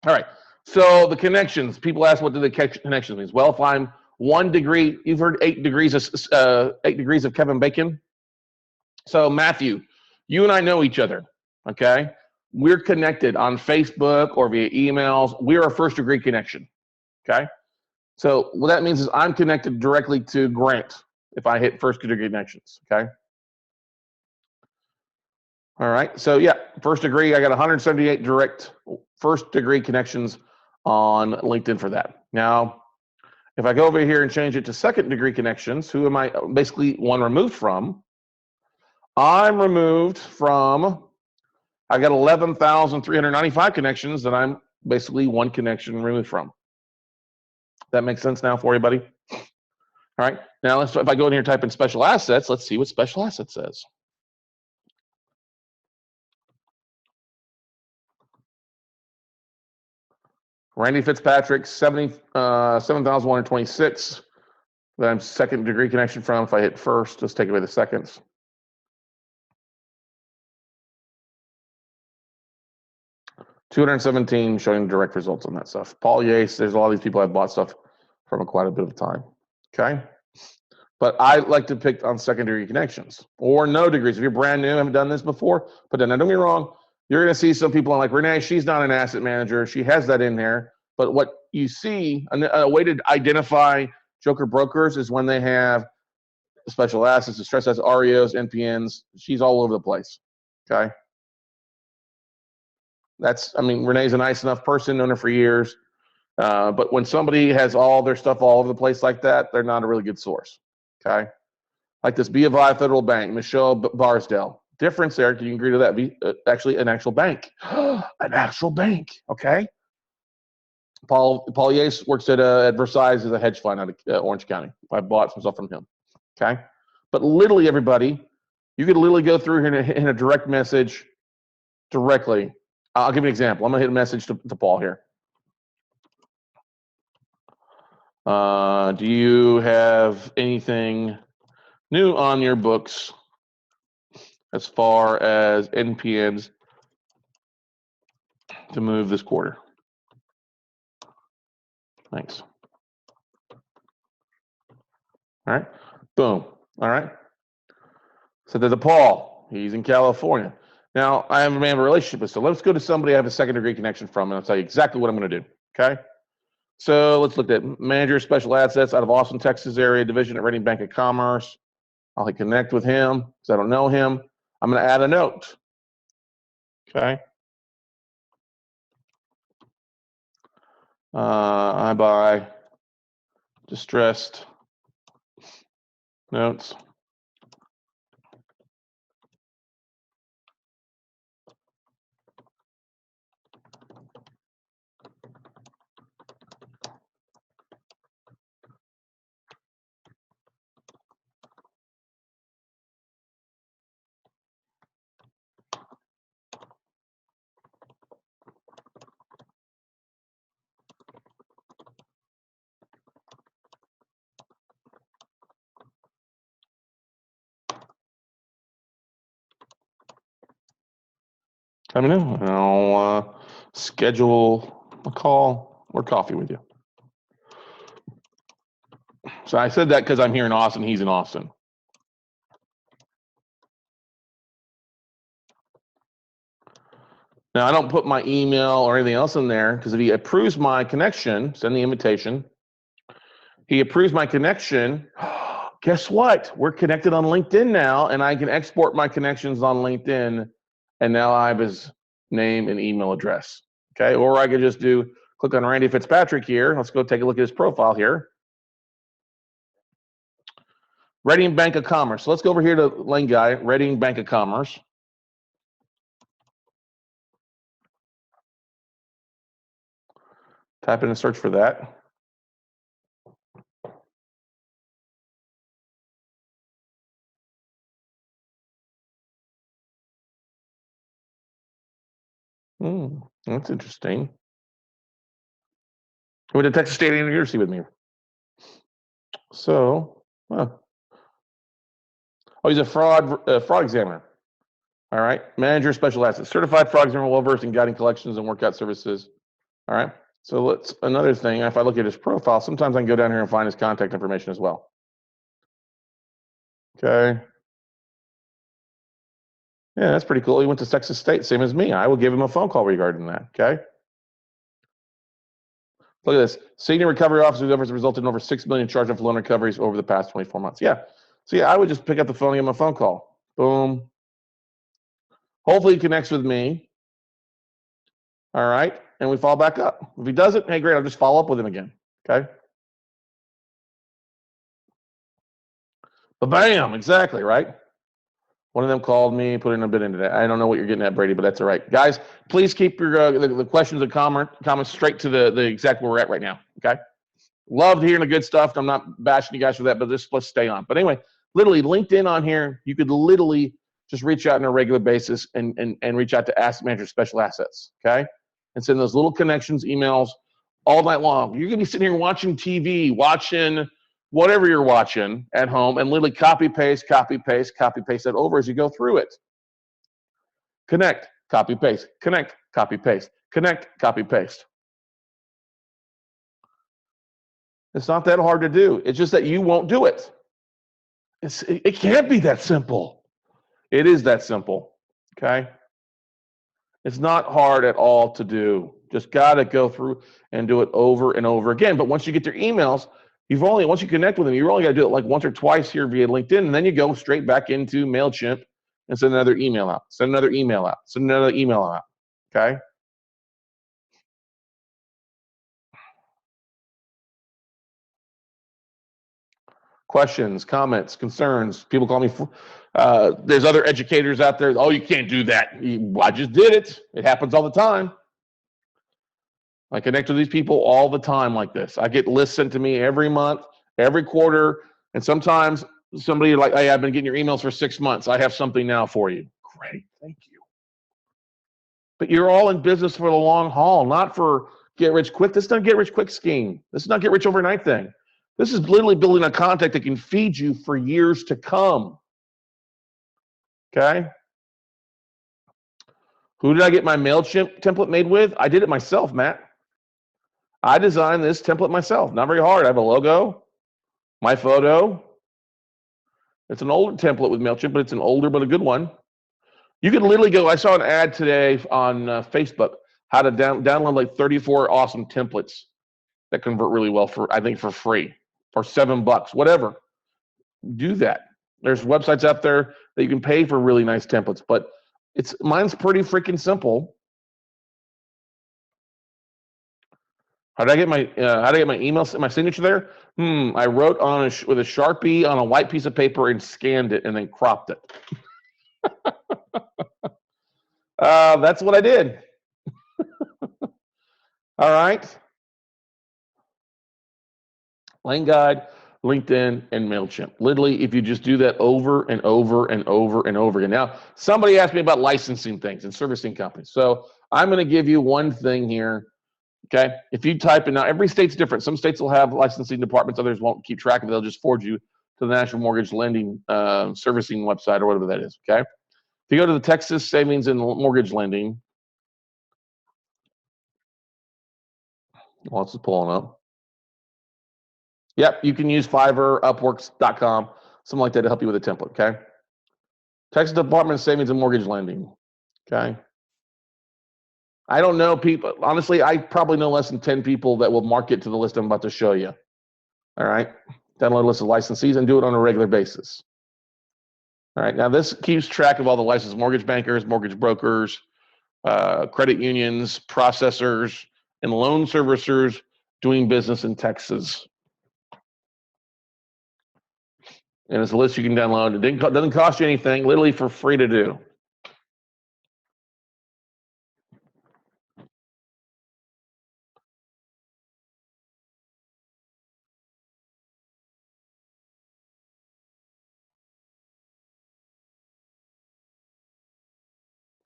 S1: All right. So the connections, people ask what do the connections mean? Well, if I'm 1 degree, you've heard 8 degrees of Kevin Bacon. So Matthew, you and I know each other, okay? We're connected on Facebook or via emails. We're a first degree connection, okay? So what that means is I'm connected directly to Grant if I hit first degree connections, okay? All right, so yeah, first degree, I got 178 direct first degree connections on LinkedIn for that. Now, if I go over here and change it to second degree connections, who am I basically one removed from? I'm removed from, I got 11,395 connections that I'm basically one connection removed from. That makes sense now for you, buddy? All right, now if I go in here and type in special assets, let's see what special assets says. Randy Fitzpatrick, 7,126. That I'm second degree connection from. If I hit first, just take away the seconds. $217 showing direct results on that stuff. Paul Yates, there's a lot of these people I've bought stuff from quite a bit of time. Okay. But I like to pick on secondary connections or no degrees. If you're brand new, haven't done this before, but then don't get me wrong, you're going to see some people like Renee, she's not an asset manager. She has that in there. But what you see, a way to identify joker brokers is when they have special assets, distressed assets, REOs, NPNs. She's all over the place. Okay. Renee's a nice enough person, known her for years. But when somebody has all their stuff all over the place like that, they're not a really good source. Okay. Like this B of I Federal Bank, Michelle Barsdale. Difference there, can you agree to that? Actually, an actual bank. An actual bank. Okay. Paul Yates works at Versailles as a hedge fund out of Orange County. I bought some stuff from him. Okay. But literally, everybody, you could literally go through here in a direct message directly. I'll give you an example. I'm going to hit a message to Paul here. Do you have anything new on your books as far as NPNs to move this quarter? Thanks. All right, boom. All right. So there's a Paul. He's in California. Now I have a man of a relationship with. So let's go to somebody I have a second degree connection from, and I'll tell you exactly what I'm going to do. Okay. So let's look at manager special assets out of Austin, Texas area division at Reading Bank of Commerce. I'll hit connect with him because I don't know him. I'm going to add a note. Okay. I buy distressed notes. Let me know, and I'll schedule a call or coffee with you. So I said that because I'm here in Austin. He's in Austin. Now, I don't put my email or anything else in there because if he approves my connection, send the invitation. He approves my connection. Guess what? We're connected on LinkedIn now, and I can export my connections on LinkedIn, and now I have his name and email address. Okay, or I could just click on Randy Fitzpatrick here. Let's go take a look at his profile here. Reading Bank of Commerce. So let's go over here to Lane Guy, Reading Bank of Commerce. Type in a search for that. That's interesting. He went to Texas State University with me. So, he's a fraud examiner. All right, manager, special assets, certified fraud examiner, well-versed in guiding collections and workout services. All right, so another thing, if I look at his profile, sometimes I can go down here and find his contact information as well. Okay. Yeah, that's pretty cool. He went to Texas State, same as me. I will give him a phone call regarding that, okay? Look at this. Senior recovery officer whose efforts resulted in over $6 million charged off loan recoveries over the past 24 months. Yeah. So yeah, I would just pick up the phone and give him a phone call. Boom. Hopefully he connects with me. All right. And we follow back up. If he doesn't, hey, great. I'll just follow up with him again. Okay. But bam, exactly, right? One of them called me, put in a bit into that. I don't know what you're getting at, Brady, but that's all right. Guys, please keep your the questions and comments straight to the exact where we're at right now. Okay. Loved hearing the good stuff. I'm not bashing you guys for that, but let's stay on. But anyway, literally LinkedIn on here, you could literally just reach out on a regular basis and reach out to asset manager special assets. Okay. And send those little connections, emails all night long. You're gonna be sitting here watching TV, watching whatever you're watching at home, and literally copy paste that over as you go through it. Connect, copy paste, connect, copy paste, connect, copy paste. It's not that hard to do. It's just that you won't do it. It can't be that simple. It is that simple. Okay. It's not hard at all to do. Just got to go through and do it over and over again. But once you get their emails, once you connect with them, you only got to do it like once or twice here via LinkedIn, and then you go straight back into MailChimp and send another email out, send another email out, send another email out. Okay. Questions, comments, concerns. People call me. There's other educators out there. Oh, you can't do that. I just did it. It happens all the time. I connect with these people all the time like this. I get lists sent to me every month, every quarter, and sometimes somebody like, hey, I've been getting your emails for 6 months. I have something now for you. Great, thank you. But you're all in business for the long haul, not for get rich quick. This is not a get rich quick scheme. This is not get rich overnight thing. This is literally building a contact that can feed you for years to come. Okay? Who did I get my MailChimp template made with? I did it myself, Matt. I designed this template myself. Not very hard. I have a logo, my photo, It's an older template with MailChimp, but it's an older but a good one. You could literally go, I saw an ad today on Facebook, how to download like 34 awesome templates that convert really well for, I think, for free or $7, whatever. Do that. There's websites out there that you can pay for really nice templates, but mine's pretty freaking simple. How did I get my email, my signature there? I wrote on with a Sharpie on a white piece of paper and scanned it and then cropped it. That's what I did. All right. Lane Guide, LinkedIn, and MailChimp. Literally, if you just do that over and over and over and over again. Now, somebody asked me about licensing things and servicing companies. So I'm going to give you one thing here. Okay. If you type in, now every state's different. Some states will have licensing departments, others won't keep track of it. They'll just forward you to the National Mortgage Lending Servicing website or whatever that is. Okay. If you go to the Texas Savings and Mortgage Lending, well, it's pulling up. Yep, you can use Fiverr, Upworks.com, something like that to help you with a template, okay? Texas Department of Savings and Mortgage Lending, okay? I don't know people. Honestly, I probably know less than 10 people that will market to the list I'm about to show you, all right? Download a list of licensees and do it on a regular basis. All right, now this keeps track of all the licensed mortgage bankers, mortgage brokers, credit unions, processors, and loan servicers doing business in Texas. And it's a list you can download. It doesn't cost you anything, literally for free to do.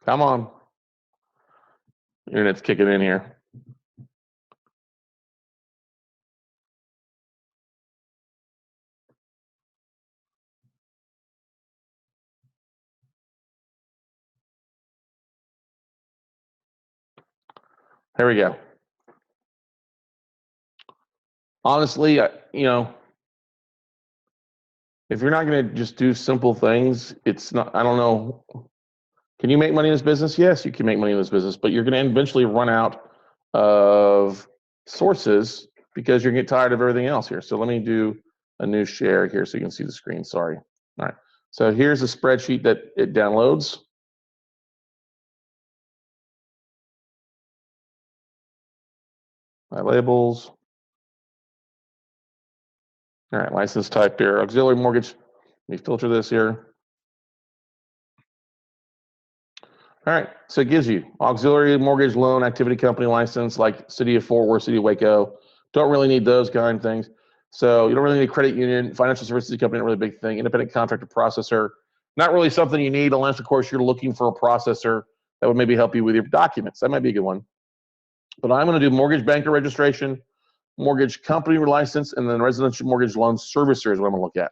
S1: Come on. Internet's kicking in here. Here we go. Honestly, you know, if you're not going to just do simple things, it's not, I don't know. Can you make money in this business? Yes, you can make money in this business, but you're going to eventually run out of sources because you're going to get tired of everything else here. So let me do a new share here so you can see the screen. Sorry. All right. So here's a spreadsheet that it downloads. My labels. All right, license type here, auxiliary mortgage. Let me filter this here. All right, so it gives you auxiliary mortgage loan activity company license, like City of Fort Worth, City of Waco. Don't really need those kind of things. So you don't really need a credit union, financial services company, not really a big thing. Independent contractor processor, not really something you need unless, of course, you're looking for a processor that would maybe help you with your documents. That might be a good one. But I'm going to do mortgage banker registration, mortgage company license, and then residential mortgage loan servicer is what I'm going to look at.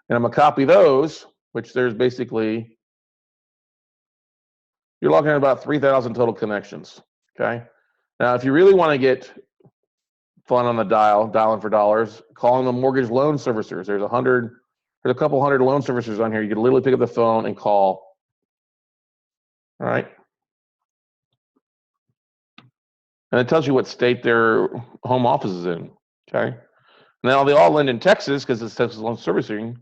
S1: And I'm going to copy those, which there's basically, you're looking at about 3,000 total connections, okay? Now, if you really want to get fun on the dialing for dollars, calling them mortgage loan servicers. There's a couple hundred loan servicers on here. You can literally pick up the phone and call, all right? And it tells you what state their home office is in, okay? Now, they all lend in Texas because it's Texas loan servicing.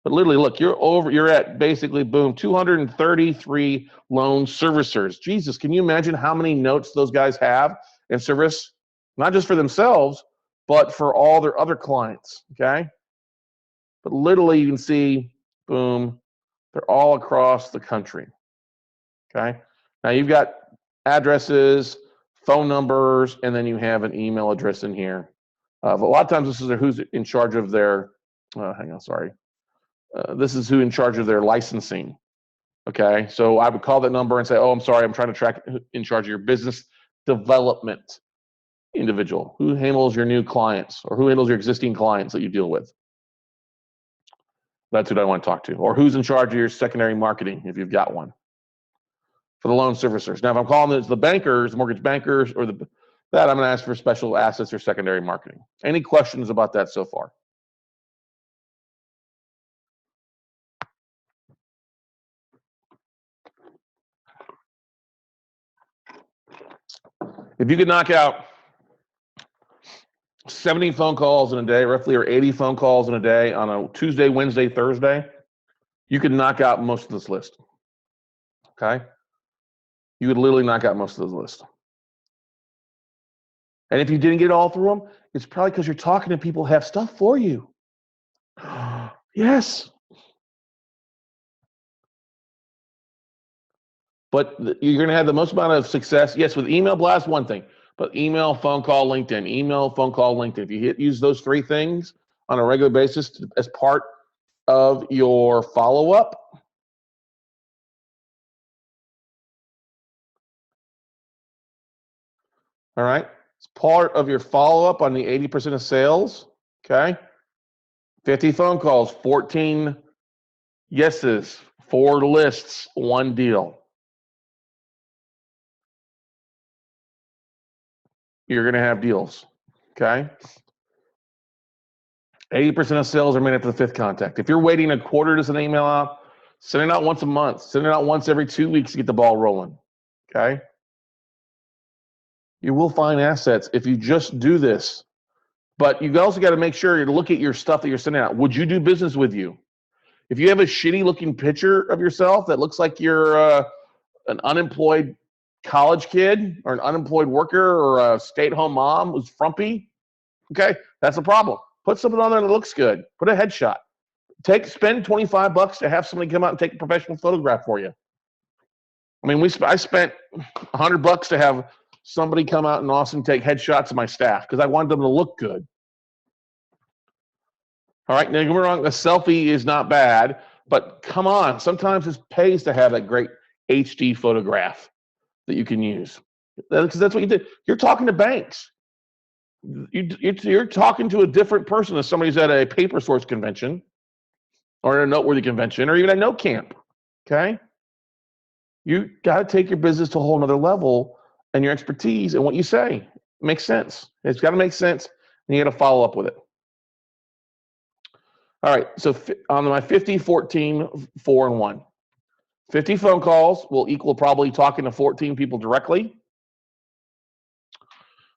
S1: But literally, look, you're at basically, boom, 233 loan servicers. Jesus, can you imagine how many notes those guys have and service, not just for themselves, but for all their other clients, okay? But literally, you can see, boom, they're all across the country, okay? Now, you've got addresses, phone numbers, and then you have an email address in here. But a lot of times, this is who's in charge of their, hang on, sorry. This is who in charge of their licensing. Okay, so I would call that number and say, "Oh, I'm sorry, I'm trying to track in charge of your business development individual. Who handles your new clients, or who handles your existing clients that you deal with?" That's who I want to talk to. Or who's in charge of your secondary marketing if you've got one for the loan servicers. Now, if I'm calling the bankers, mortgage bankers, or that, I'm going to ask for special assets or secondary marketing. Any questions about that so far? If you could knock out 70 phone calls in a day, roughly, or 80 phone calls in a day on a Tuesday, Wednesday, Thursday, you could knock out most of this list. Okay? You would literally knock out most of this list. And if you didn't get all through them, it's probably because you're talking to people who have stuff for you. Yes. But you're going to have the most amount of success. Yes, with email blast, one thing. But email, phone call, LinkedIn. Email, phone call, LinkedIn. If you use those three things on a regular basis as part of your follow-up, all right? It's part of your follow-up on the 80% of sales, okay? 50 phone calls, 14 yeses, 4 lists, 1 deal. You're going to have deals, okay? 80% of sales are made up of the 5th contact. If you're waiting a quarter to send an email out, send it out once a month. Send it out once every 2 weeks to get the ball rolling, okay? You will find assets if you just do this. But you also got to make sure to look at your stuff that you're sending out. Would you do business with you? If you have a shitty looking picture of yourself that looks like you're an unemployed college kid or an unemployed worker or a stay-at-home mom who's frumpy, okay, that's a problem. Put something on there that looks good. Put a headshot. Spend $25 to have somebody come out and take a professional photograph for you. I mean, I spent $100 to have somebody come out in Austin take headshots of my staff because I wanted them to look good. All right, now don't get me wrong, a selfie is not bad, but come on, sometimes it pays to have that great HD photograph that you can use. Because that's what you did. You're talking to banks. You're talking to a different person if somebody's at a paper source convention or a noteworthy convention or even a note camp, okay? You got to take your business to a whole nother level and your expertise and what you say makes sense. It's got to make sense, and you got to follow up with it. All right, so on my 50, 14, 4, and 1. 50 phone calls will equal probably talking to 14 people directly.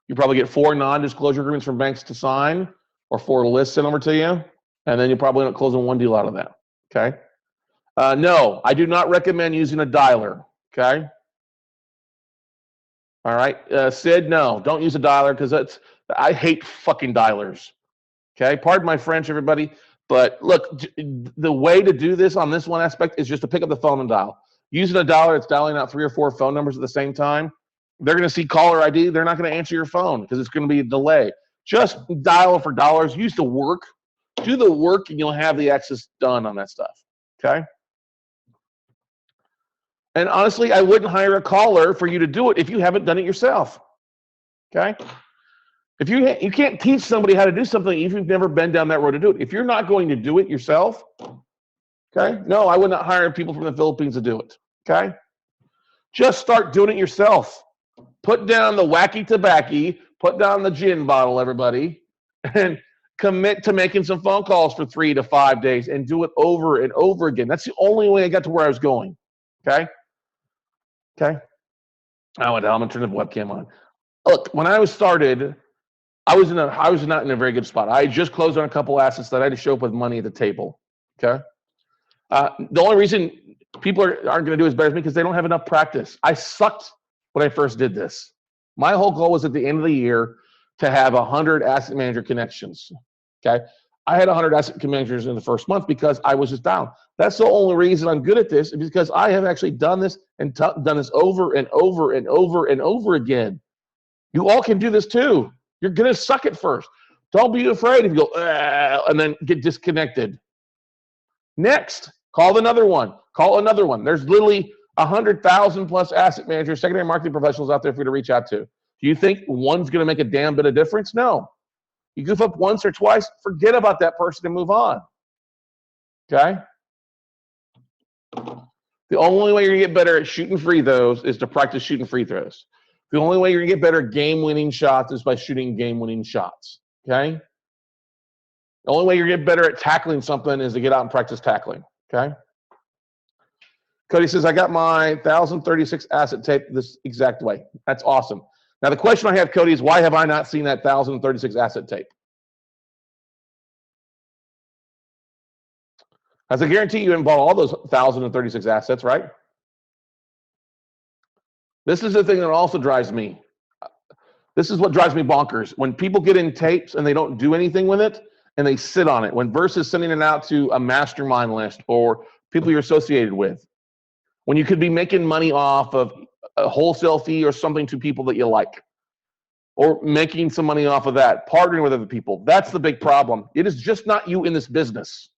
S1: You probably get 4 non-disclosure agreements from banks to sign or 4 lists sent over to you, and then you probably end up closing 1 deal out of that, okay? No, I do not recommend using a dialer, okay? All right, Sid, no, don't use a dialer because I hate fucking dialers, okay? Pardon my French, everybody. But look, the way to do this on this one aspect is just to pick up the phone and dial. Using a dialer, it's dialing out 3 or 4 phone numbers at the same time. They're going to see caller ID. They're not going to answer your phone because it's going to be a delay. Just dial for dollars. Use the work. Do the work, and you'll have the access done on that stuff. Okay? And honestly, I wouldn't hire a caller for you to do it if you haven't done it yourself. Okay? If you can't teach somebody how to do something if you've never been down that road to do it. If you're not going to do it yourself, okay? No, I would not hire people from the Philippines to do it, okay? Just start doing it yourself. Put down the wacky tobacco, put down the gin bottle, everybody, and commit to making some phone calls for 3 to 5 days and do it over and over again. That's the only way I got to where I was going, okay? Okay? I'm going to turn the webcam on. Look, when I was started, I was not in a very good spot. I had just closed on a couple assets that I had to show up with money at the table. Okay, the only reason people aren't going to do as better as me because they don't have enough practice. I sucked when I first did this. My whole goal was at the end of the year to have 100 asset manager connections. Okay, I had 100 asset managers in the first month because I was just down. That's the only reason I'm good at this is because I have actually done this and done this over and over and over and over again. You all can do this too. You're going to suck at first. Don't be afraid if you go, and then get disconnected. Next, call another one. Call another one. There's literally 100,000 plus asset managers, secondary marketing professionals out there for you to reach out to. Do you think one's going to make a damn bit of difference? No. You goof up once or twice, forget about that person and move on. Okay? The only way you're going to get better at shooting free throws is to practice shooting free throws. The only way you're going to get better at game-winning shots is by shooting game-winning shots, okay? The only way you're going to get better at tackling something is to get out and practice tackling, okay? Cody says, I got my 1,036 asset tape this exact way. That's awesome. Now, the question I have, Cody, is why have I not seen that 1,036 asset tape? As I guarantee you haven't bought all those 1,036 assets, right? This is the thing that also drives me. This is what drives me bonkers. When people get in tapes and they don't do anything with it and they sit on it, when versus sending it out to a mastermind list or people you're associated with, when you could be making money off of a wholesale fee or something to people that you like, or making some money off of that, partnering with other people. That's the big problem. It is just not you in this business.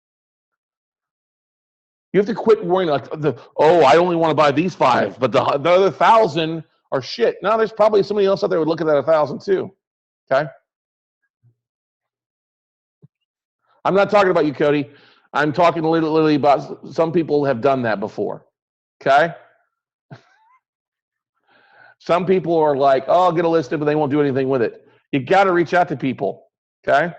S1: You have to quit worrying like, I only want to buy these 5, but the other 1,000 are shit. Now there's probably somebody else out there who would look at that 1,000 too. Okay. I'm not talking about you, Cody. I'm talking literally about some people have done that before. Okay. Some people are like, I'll get a listed, but they won't do anything with it. You got to reach out to people. Okay.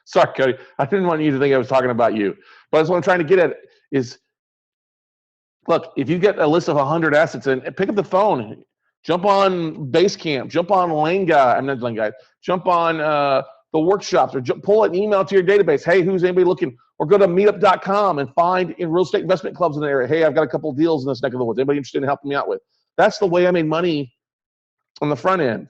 S1: Sorry, Cody. I didn't want you to think I was talking about you. But that's what I'm trying to get at is, look, if you get a list of 100 assets and pick up the phone, jump on Basecamp, jump on jump on the workshops, or pull an email to your database. Hey, who's anybody looking? Or go to meetup.com and find in real estate investment clubs in the area. Hey, I've got a couple of deals in this neck of the woods. Anybody interested in helping me out with? That's the way I made money on the front end.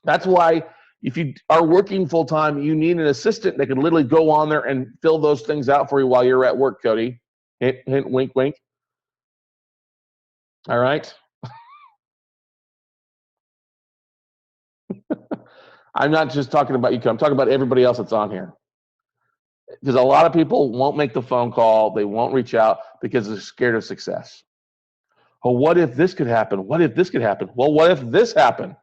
S1: That's why if you are working full time, you need an assistant that can literally go on there and fill those things out for you while you're at work, Cody. Hint, hint, wink, wink. All right. I'm not just talking about you, I'm talking about everybody else that's on here. Because a lot of people won't make the phone call, they won't reach out because they're scared of success. Oh, what if this could happen? What if this could happen? Well, what if this happened?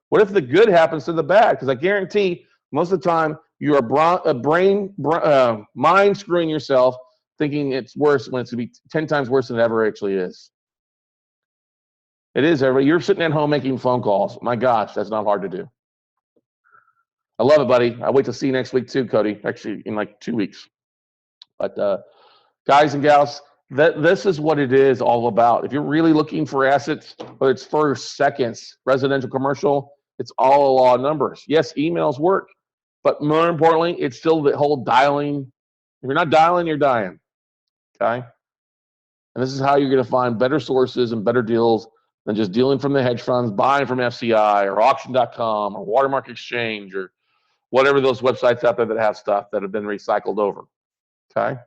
S1: What if the good happens to the bad? Because I guarantee most of the time you are mind screwing yourself thinking it's worse when it's going to be 10 times worse than it ever actually is. It is, everybody. You're sitting at home making phone calls. My gosh, that's not hard to do. I love it, buddy. I wait to see you next week too, Cody. Actually, in like 2 weeks. But guys and gals, this is what it is all about. If you're really looking for assets, whether it's first, seconds, residential, commercial, it's all a law of numbers. Yes, emails work, but more importantly, it's still the whole dialing. If you're not dialing, you're dying. Okay? And this is how you're going to find better sources and better deals than just dealing from the hedge funds, buying from FCI or auction.com or Watermark Exchange or whatever those websites out there that have stuff that have been recycled over. Okay?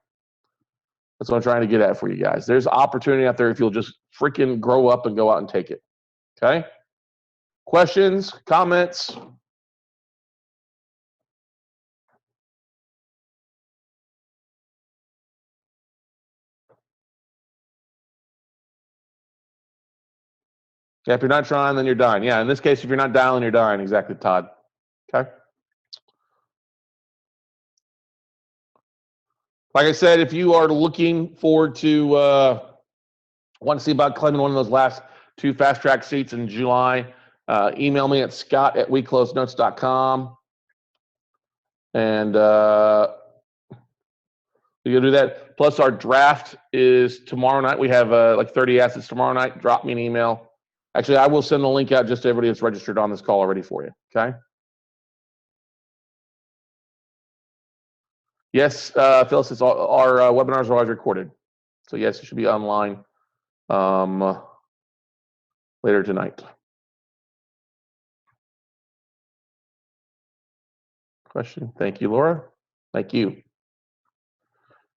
S1: That's what I'm trying to get at for you guys. There's opportunity out there if you'll just freaking grow up and go out and take it. Okay? Questions, comments? Yeah, if you're not trying, then you're dying. Yeah, in this case, if you're not dialing, you're dying. Exactly, Todd. Okay? Like I said, if you are looking forward to, want to see about claiming one of those last 2 fast track seats in July, email me at scott@weclosenotes.com. And you can do that. Plus, our draft is tomorrow night. We have like 30 assets tomorrow night. Drop me an email. Actually, I will send the link out just to everybody that's registered on this call already for you. Okay? Yes, Phyllis, our webinars are always recorded. So, yes, it should be online later tonight. Question? Thank you, Laura. Thank you.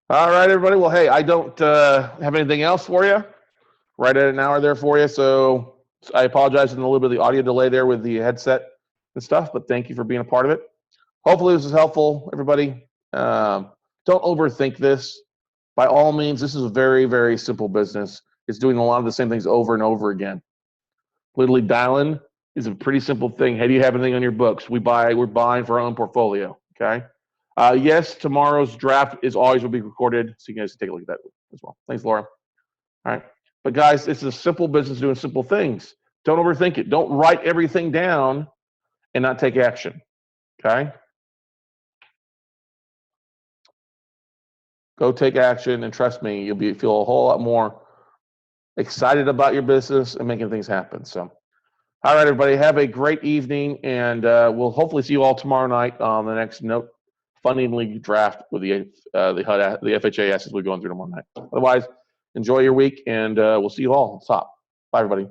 S1: All right, everybody. Well, hey, I don't have anything else for you. Right at an hour there for you. So I apologize for a little bit of the audio delay there with the headset and stuff, but thank you for being a part of it. Hopefully this is helpful, everybody. Don't overthink this. By all means, this is a very, very simple business. It's doing a lot of the same things over and over again. Literally dialing is a pretty simple thing. Hey, do you have anything on your books? We're buying for our own portfolio. Okay. Yes, tomorrow's draft will be recorded, so you guys can take a look at that as well. Thanks, Laura. All right. But guys, it's a simple business doing simple things. Don't overthink it. Don't write everything down and not take action. Okay? Go take action, and trust me, you'll feel a whole lot more excited about your business and making things happen. So All right, everybody, have a great evening, and we'll hopefully see you all tomorrow night on the next funding league draft with the FHA as we're going through tomorrow night. Otherwise, enjoy your week, and we'll see you all. Stop. Bye, everybody.